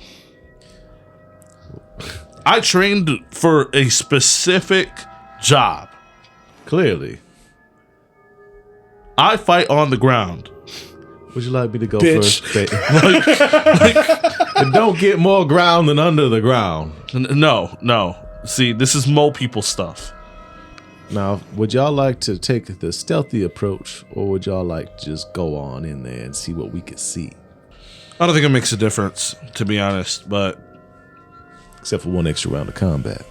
I trained for a specific job. Clearly. I fight on the ground. Would you like me to go Bitch. first? And don't get more ground than under the ground. No. See, this is mole people stuff. Now, would y'all like to take the stealthy approach, or would y'all like to just go on in there and see what we could see? I don't think it makes a difference, to be honest, but Except for one extra round of combat.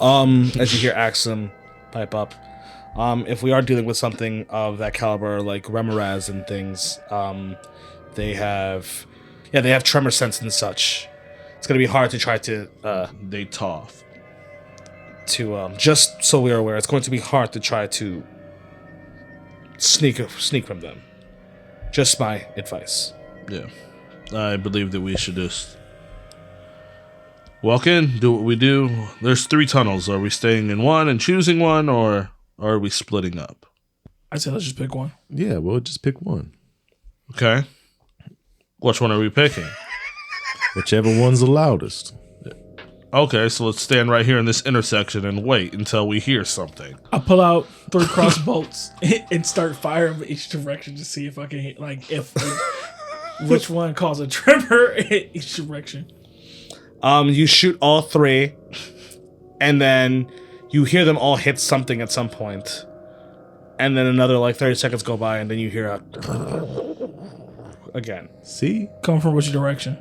As you hear Axum pipe up, if we are dealing with something of that caliber, like Remoraz and things, they have tremor sense and such. It's gonna be hard to try to they tough. just so we are aware, it's going to be hard to try to sneak from them. Just my advice. Yeah. I believe that we should just walk in, do what we do. There's 3 tunnels. Are we staying in one and choosing one, or are we splitting up? I said let's just pick one. Yeah, we'll just pick one. Okay. Which one are we picking? Whichever one's the loudest. Okay, so let's stand right here in this intersection and wait until we hear something. I pull out 3 crossbows and start firing in each direction to see if I can hit, which one causes a tremor in each direction. You shoot all 3, and then you hear them all hit something at some point. And then another 30 seconds go by, and then you hear again. See? Coming from which direction?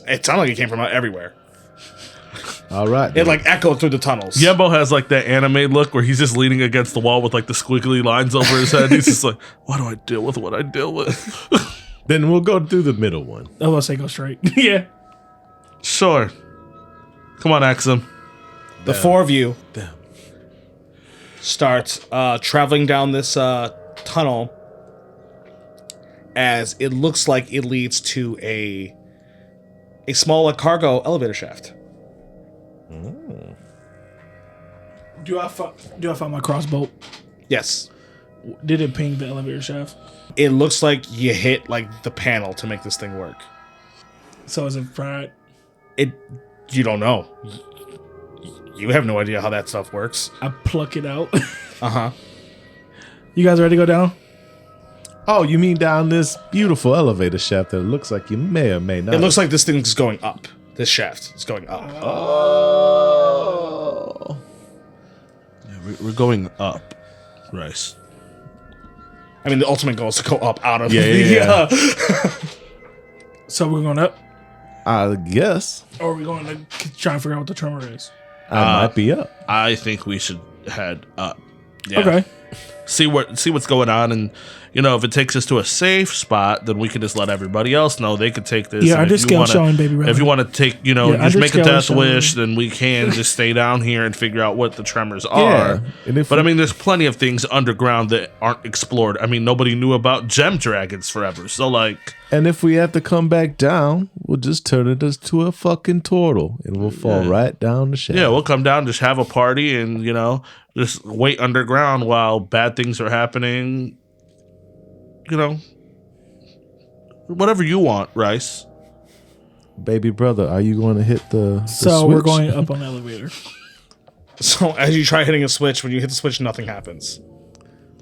It sounded like it came from everywhere. All right. It echoed through the tunnels. Yembo has that anime look where he's just leaning against the wall with the squiggly lines over his head. He's just like, why do I deal with what I deal with? Then we'll go through the middle one. I was gonna say go straight. Yeah. Sure. Come on, Axum. The four of you start traveling down this tunnel as it looks like it leads to a small cargo elevator shaft. Do I find my crossbow? Yes. Did it ping the elevator shaft? It looks like you hit like the panel to make this thing work. So is it fried? You don't know. You have no idea how that stuff works. I pluck it out. Uh-huh. You guys ready to go down? Oh, you mean down this beautiful elevator shaft that looks like you may or may not. It looks like this thing's going up. This shaft is going up. Oh. We're going up, Rice. I mean, the ultimate goal is to go up out of Yeah. So we're going up? I guess Or are we going to try and figure out what the tremor is? I might be up. I think we should head up. Yeah. Okay. See what's going on, and if it takes us to a safe spot, then we can just let everybody else know they could take this. Yeah, And our if you discount wanna- showing, baby. If you want to take, Yeah, just make a underscale death showing. wish, then we can just stay down here and figure out what the tremors Yeah, are. and if But I we- mean, there's plenty of things underground that aren't explored. I mean, nobody knew about gem dragons forever. So like, And if we have to come back down, we'll just turn it into a fucking turtle and we'll fall right down the shaft. yeah, we'll come down, just have a party, and just wait underground while bad things are happening. Whatever you want, Rice. Baby brother, are you going to hit the So we're switch? going up on the elevator. So as you try hitting a switch, when you hit the switch, nothing happens.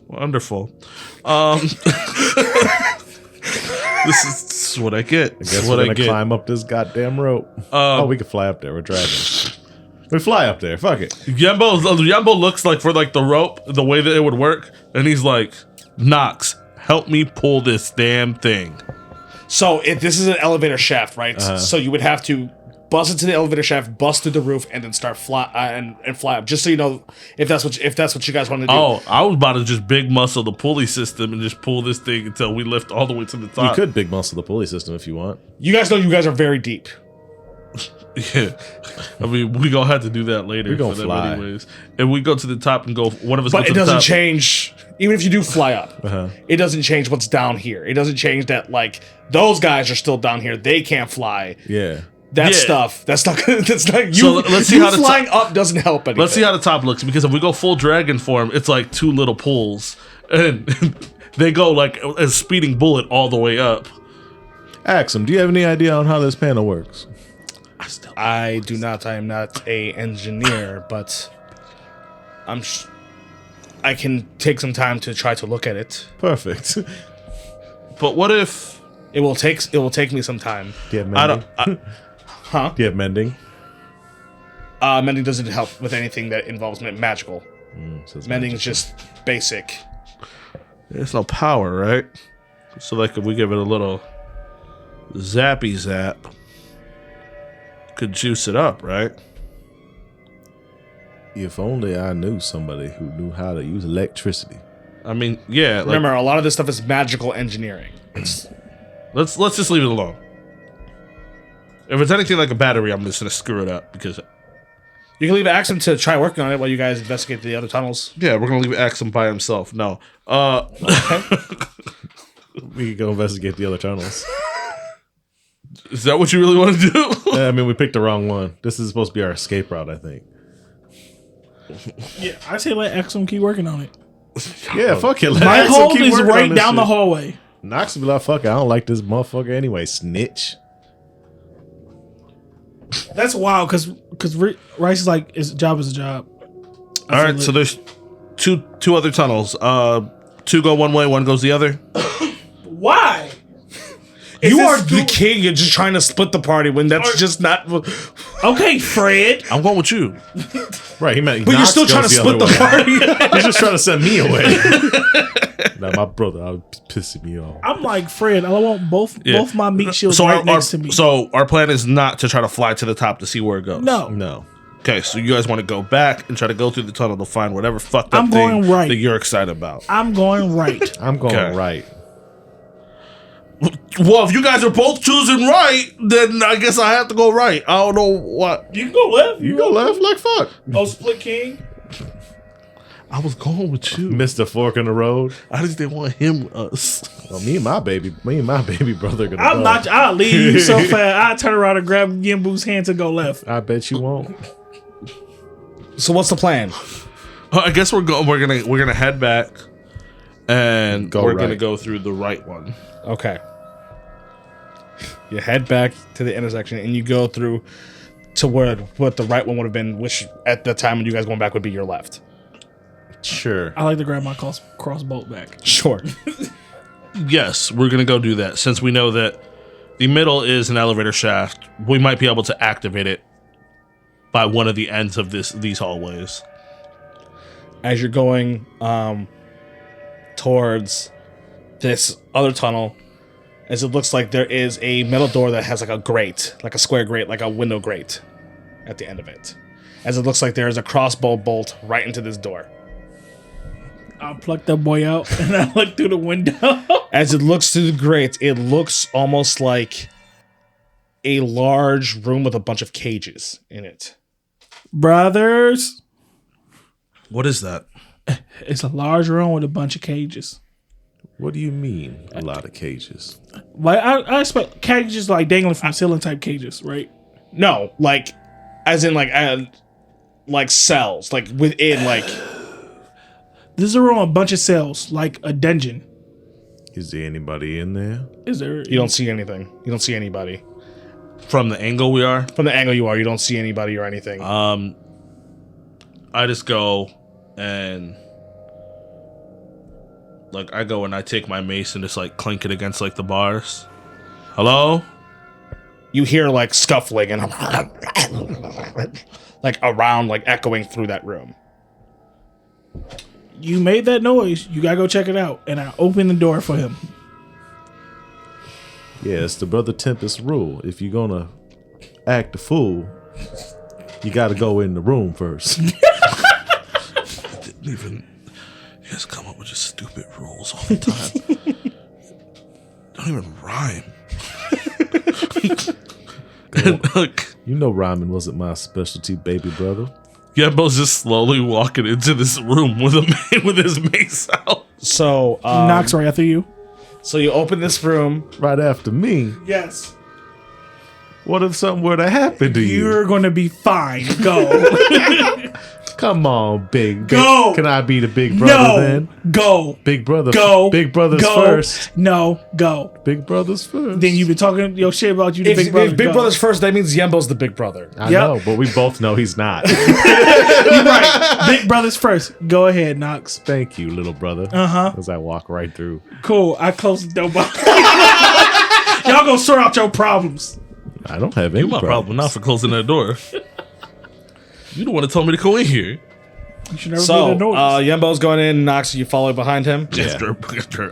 Wonderful. This is what I get. I guess This is we're what I going to get. climb up this goddamn rope. We can fly up there. We're dragons. We fly up there. Fuck it. Yembo looks like for like the rope, the way that it would work, and he's like, Knox, help me pull this damn thing. So this is an elevator shaft, right? So you would have to bust into the elevator shaft, bust through the roof, and then start fly and fly up. Just so you know, if that's what you guys want to do. Oh, I was about to just big muscle the pulley system and just pull this thing until we lift all the way to the You top. could big muscle the pulley system if you want. You guys know you guys are very deep. Yeah, I mean, we gonna have to do that later. We gonna for them fly. anyways. And we go to the top and go. One of us. But go to it the doesn't top. change. Even if you do fly up, it doesn't change what's down here. It doesn't change that like those guys are still down here. They can't fly. Yeah. That Yeah. stuff. That's not. That's not. You, So let's see you how the flying up doesn't help anything. Let's see how the top looks, because if we go full dragon form, it's like two little pulls, and they go like a speeding bullet all the way up. Axum, do you have any idea on how this panel works? I do not. I am not a engineer, but I can take some time to try to look at it. Perfect. Do But what if? It will take me some time. you have I mending? don't. Huh? Do you have mending? Mending doesn't help with anything that involves magical. Says Mending magic. is just basic. There's no power, right? So like, if we give it a little zappy zap, could juice it up, right? If only I knew somebody who knew how to use electricity. I mean, yeah. Like, Remember, a lot of this stuff is magical engineering. let's just leave it alone. If it's anything like a battery, I'm just gonna screw it up because. You can leave Axum to try working on it while you guys investigate the other tunnels. Yeah, we're gonna leave Axum by himself. No. We could go investigate the other tunnels. Is that what you really want to do? I mean, we picked the wrong one. This is supposed to be our escape route, I think. Yeah, I say let Axum keep working on it. Yeah, fuck it. Let My Axum hold keep is working on right this down the shit. hallway. Knox will be like, fuck it, I don't like this motherfucker anyway, snitch. That's wild because Rice is like his job is a job. All right, so there's two other tunnels. Two go one way, one goes the other. Why? You are the king. You're just trying to split the party when that's just not. Okay, Fred. I'm going with you. Right, he meant But you're Knox still goes trying to split other the way. party. He's just trying to send me away. Now, my brother, I was pissing me off. I'm like Fred. I want both my meat shields So right next to me. so our plan is not to try to fly to the top to see where it goes. No, No. Okay, so you guys want to go back and try to go through the tunnel to find whatever fucked up I'm thing going right. that you're excited about. I'm going right. I'm going Okay. right. Well, if you guys are both choosing right, then I guess I have to go right. I don't know what. You can go left. You go left like fuck. Oh, split king. I was going with you. Missed a fork in the road. I just didn't want him, us. Well, me and my baby brother gonna I'm go. not. I'll leave you so fast. I turn around and grab Yimbu's hand to go left. I bet you won't. So what's the plan? I guess we're gonna head back, and Go we're gonna right. go through the right one. Okay. You head back to the intersection and you go through to where what the right one would have been, which at the time when you guys going back would be your left. Sure. I like to grab my crossbow back. Sure. Yes, we're gonna go do that since we know that the middle is an elevator shaft. We might be able to activate it by one of the ends of these hallways. As you're going towards this other tunnel, as it looks like there is a metal door that has like a grate, like a square grate, like a window grate at the end of it. As it looks like there is a crossbow bolt right into this door. I'll pluck that boy out and I look through the window. As it looks through the grate, it looks almost like a large room with a bunch of cages in it. Brothers, What is that? it's a large room with a bunch of cages. What do you mean? A lot of cages. Like I expect cages like dangling from the ceiling type cages, right? No, like, as in like cells, like within like. This is a room with a bunch of cells, like a dungeon. Is there anybody in there? Is there? You don't see anything. You don't see anybody. From the angle we are, From the angle you are, you don't see anybody or anything. I just go and like I go and I take my mace and just like clink it against like the bars. Hello? You hear like scuffling and like around, like echoing through that room. You made that noise. You gotta go check it out. And I open the door for him. Yeah, it's the Brother Tempest rule. If you're gonna act a fool, you gotta go in the room first. Didn't even you guys come up with just stupid rules all the time. Don't even rhyme. And, look, You know rhyming wasn't my specialty, baby brother. Yembo's just slowly walking into this room with a man with his mace out. So Knocks right after you. So you open this room. Right after me. Yes. What if something were to happen to you? You're gonna be fine. Go. Come on, big. Go. Can I be the big brother No. then? Go. Big brother. Go. Big brothers Go. first. No. Go. Big brothers first. Then you've been talking your shit about you, the If big brother. Big Go. Brother's first, that means Yembo's the big brother. I Yep. know, but we both know he's not. You're right. Big brothers first. Go ahead, Knox. Thank you, little brother. Uh-huh. As I walk right through. Cool. I close the door behind y'all go sort out your problems. I don't have any You my problem not for closing that door. You the one that told me to go in here. You should never So be the noise. Yembo's going in. Knox, you follow behind him. After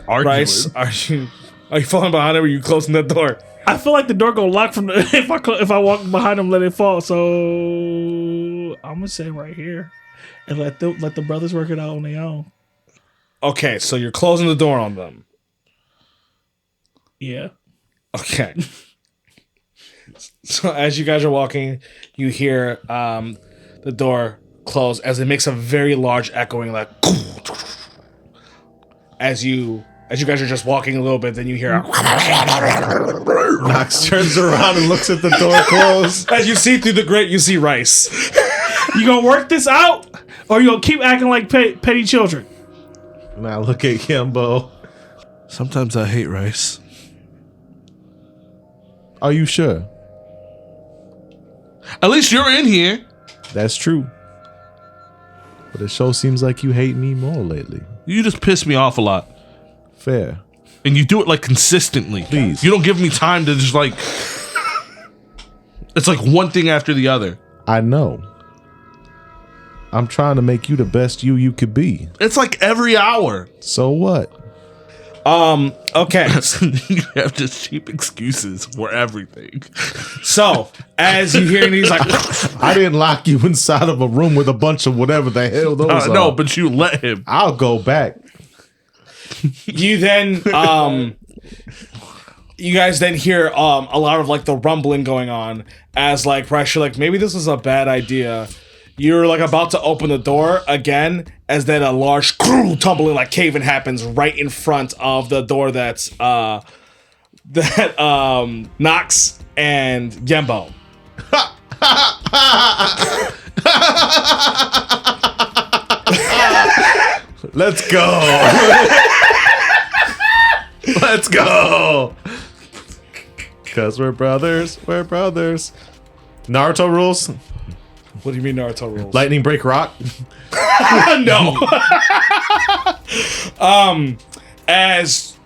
arguing. Bryce, are you following behind him or are you closing the door? I feel like the door gonna lock from the if I walk behind him, let it fall. So I'm gonna say right here, and let the brothers work it out on their own. Okay, so you're closing the door on them. Yeah. Okay. So as you guys are walking, you hear the door close as it makes a very large echoing like as you guys are just walking a little bit, then you hear Knox turns around and looks at the door closed. as you see through the grate, you see Rice. You gonna work this out, or you gonna keep acting like petty children? And I look at Yembo. Sometimes I hate rice. Are you sure? At least you're in here. That's true. But it sure seems like you hate me more lately. You just piss me off a lot. Fair. And you do it like consistently. Please. You don't give me time to just like. It's like one thing after the other. I know. I'm trying to make you the best you could be. It's like every hour. So what? Okay. You have just cheap excuses for everything. So as you hear, and he's like, I didn't lock you inside of a room with a bunch of whatever the hell those are. No, but you let him. I'll go back. you then you guys then hear a lot of like the rumbling going on as like Bryce, you're like, maybe this is a bad idea. You're like about to open the door again, as then a large tumbling like cave-in happens right in front of the door that's Nox and Yembo. Let's go. Let's go. Because we're brothers. We're brothers. Naruto rules. What do you mean Naruto rules? Lightning break rock. No. As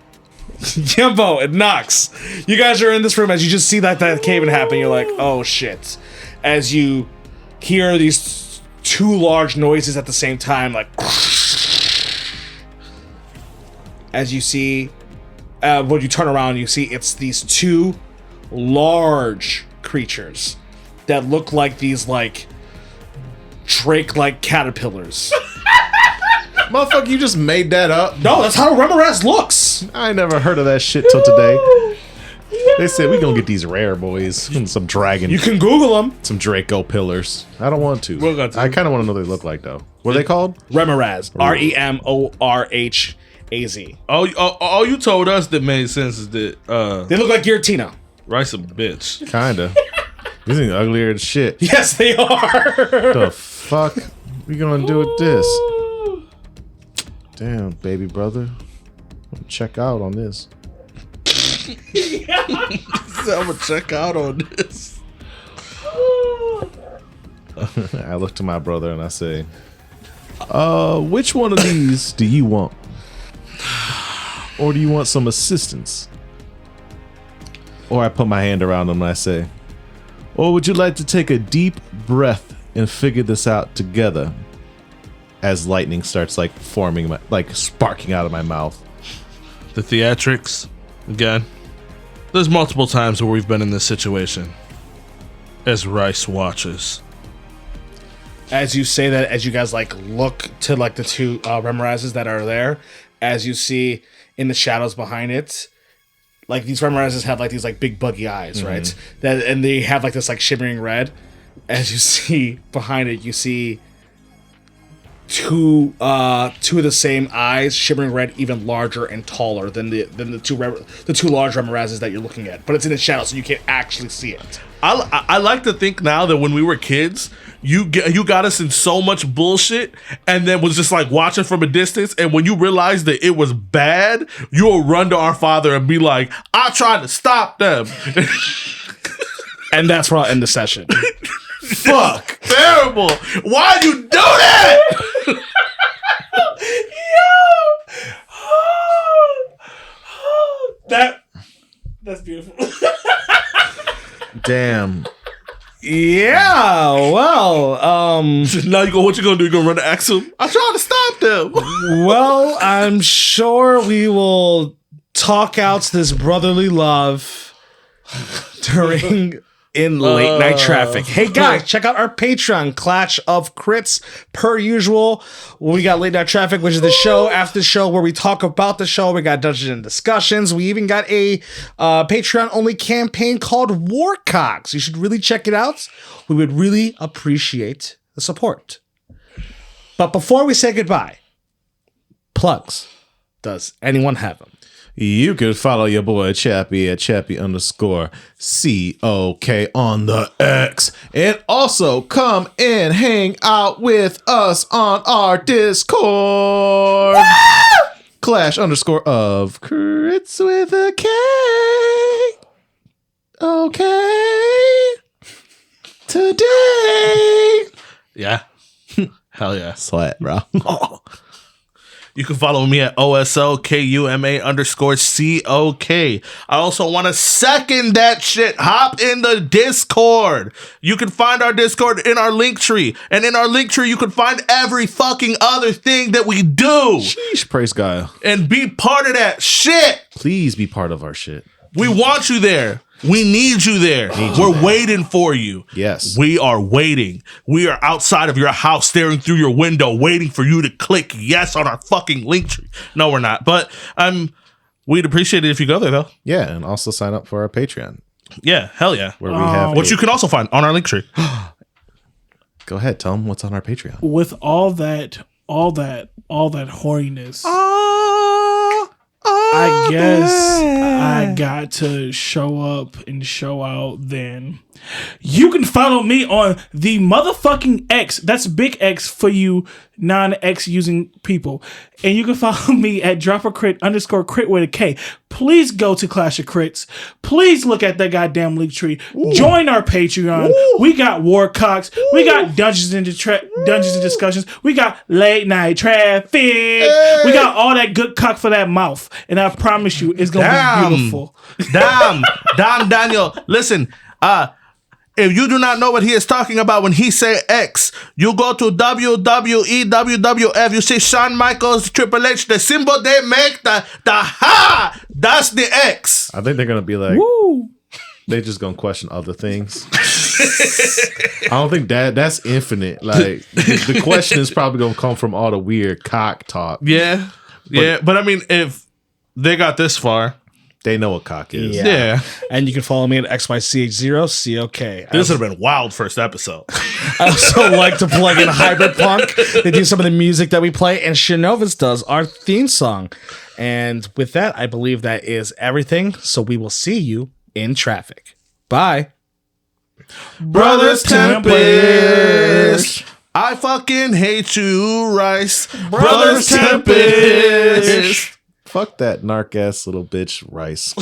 Yembo and Nox, you guys are in this room as you just see that cave-in happen. You're like, oh shit. As you hear these two large noises at the same time, like as you see, when you turn around, you see it's these two large creatures that look like these like Drake-like caterpillars. Motherfucker, you just made that up. No, that's how Remoraz looks. I never heard of that shit till today. They said we gonna get these rare boys and some dragon, You can Google them. some Draco pillars. I don't want to. We'll go to I kind of want to know what they look like though. What are they called? Remoraz. Remorhaz. All you told us that made sense is that They look like Giratina. Rice a bitch. Kinda. These things uglier than shit. Yes, they are. The fuck we gonna do with this? Damn, baby brother. I'm gonna check out on this. I'm gonna check out on this. I look to my brother and I say, which one of these do you want? Or do you want some assistance? Or I put my hand around him and I say, or would you like to take a deep breath and figure this out together? As lightning starts like forming, like sparking out of my mouth. The theatrics, again. There's multiple times where we've been in this situation. As Rice watches. As you say that, as you guys like look to like the two Remorazes that are there, as you see in the shadows behind it, like these Remorazes have like these like big buggy eyes, right? That and they have like this like shimmering red. As you see behind it, you see two of the same eyes, shimmering red, even larger and taller than the two large Remorazes that you're looking at. But it's in the shadow, so you can't actually see it. I like to think now that when we were kids, you got us in so much bullshit, and then was just like watching from a distance. And when you realized that it was bad, you'll run to our father and be like, "I tried to stop them." And that's where I'll end the session. Fuck, terrible! Why'd you do that? That's beautiful. Damn. Yeah, well, Now what you gonna do? You gonna run to Axel? I tried to stop them. well, I'm sure we will talk out this brotherly love during in late night traffic. Hey guys, check out our Patreon, Clash of Crits, per usual. We got Late Night Traffic, which is the show after the show where we talk about the show. We got Dungeons and Discussions. We even got a Patreon only campaign called Warcocks. You should really check it out. We would really appreciate the support. But before we say goodbye, plugs. Does anyone have them? You can follow your boy Chappie at Chappie_COK on the X. And also come and hang out with us on our Discord. Clash_of Crits with a K. Okay. Today. Yeah. Hell yeah. Slat, bro. You can follow me at OSLKUMA_COK. I also want to second that shit. Hop in the Discord. You can find our Discord in our link tree. And in our link tree, you can find every fucking other thing that we do. Sheesh, praise God. And be part of that shit. Please be part of our shit. We want you there. We need you there. We're waiting for you. Yes. We are waiting. We are outside of your house, staring through your window, waiting for you to click yes on our fucking link tree. No, we're not. But We'd appreciate it if you go there, though. Yeah, and also sign up for our Patreon Yeah, hell yeah. where we have. Which you can also find on our link tree. Go ahead, tell them what's on our Patreon. With all that horniness, I guess I got to show up and show out then. You can follow me on the motherfucking X. That's big X for you non-X using people. And you can follow me at @droppercrit_crit with a K. Please go to Clash of Crits. Please look at that goddamn link tree. Join our Patreon. We got Warcocks. We got Dungeons and Discussions. We got Late Night Traffic. We got all that good cock for that mouth. And I promise you, it's going to be beautiful. Damn, Daniel. Listen, if you do not know what he is talking about when he say X, you go to WWE, WWF, you see Shawn Michaels, Triple H, the symbol they make, the ha, that's the X. I think they're gonna be like, Woo. they're just gonna question other things. I don't think that's infinite. Like the question is probably gonna come from all the weird cock talk. Yeah, but I mein, if they got this far, They know what cock is. yeah. And you can follow me at XYCH0COK. This would have been wild first episode. I also like to plug in Hybrid Punk. They do some of the music that we play, and Shinovis does our theme song. And with that, I believe that is everything. So we will see you in traffic. Bye. Brothers Tempest, I fucking hate you, Rice. Brothers Tempest. Fuck that narc ass little bitch Rice.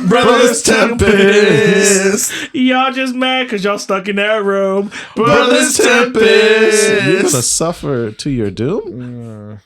Brothers Tempest. Y'all just mad because y'all stuck in that room. Brothers Tempest. You're gonna suffer to your doom?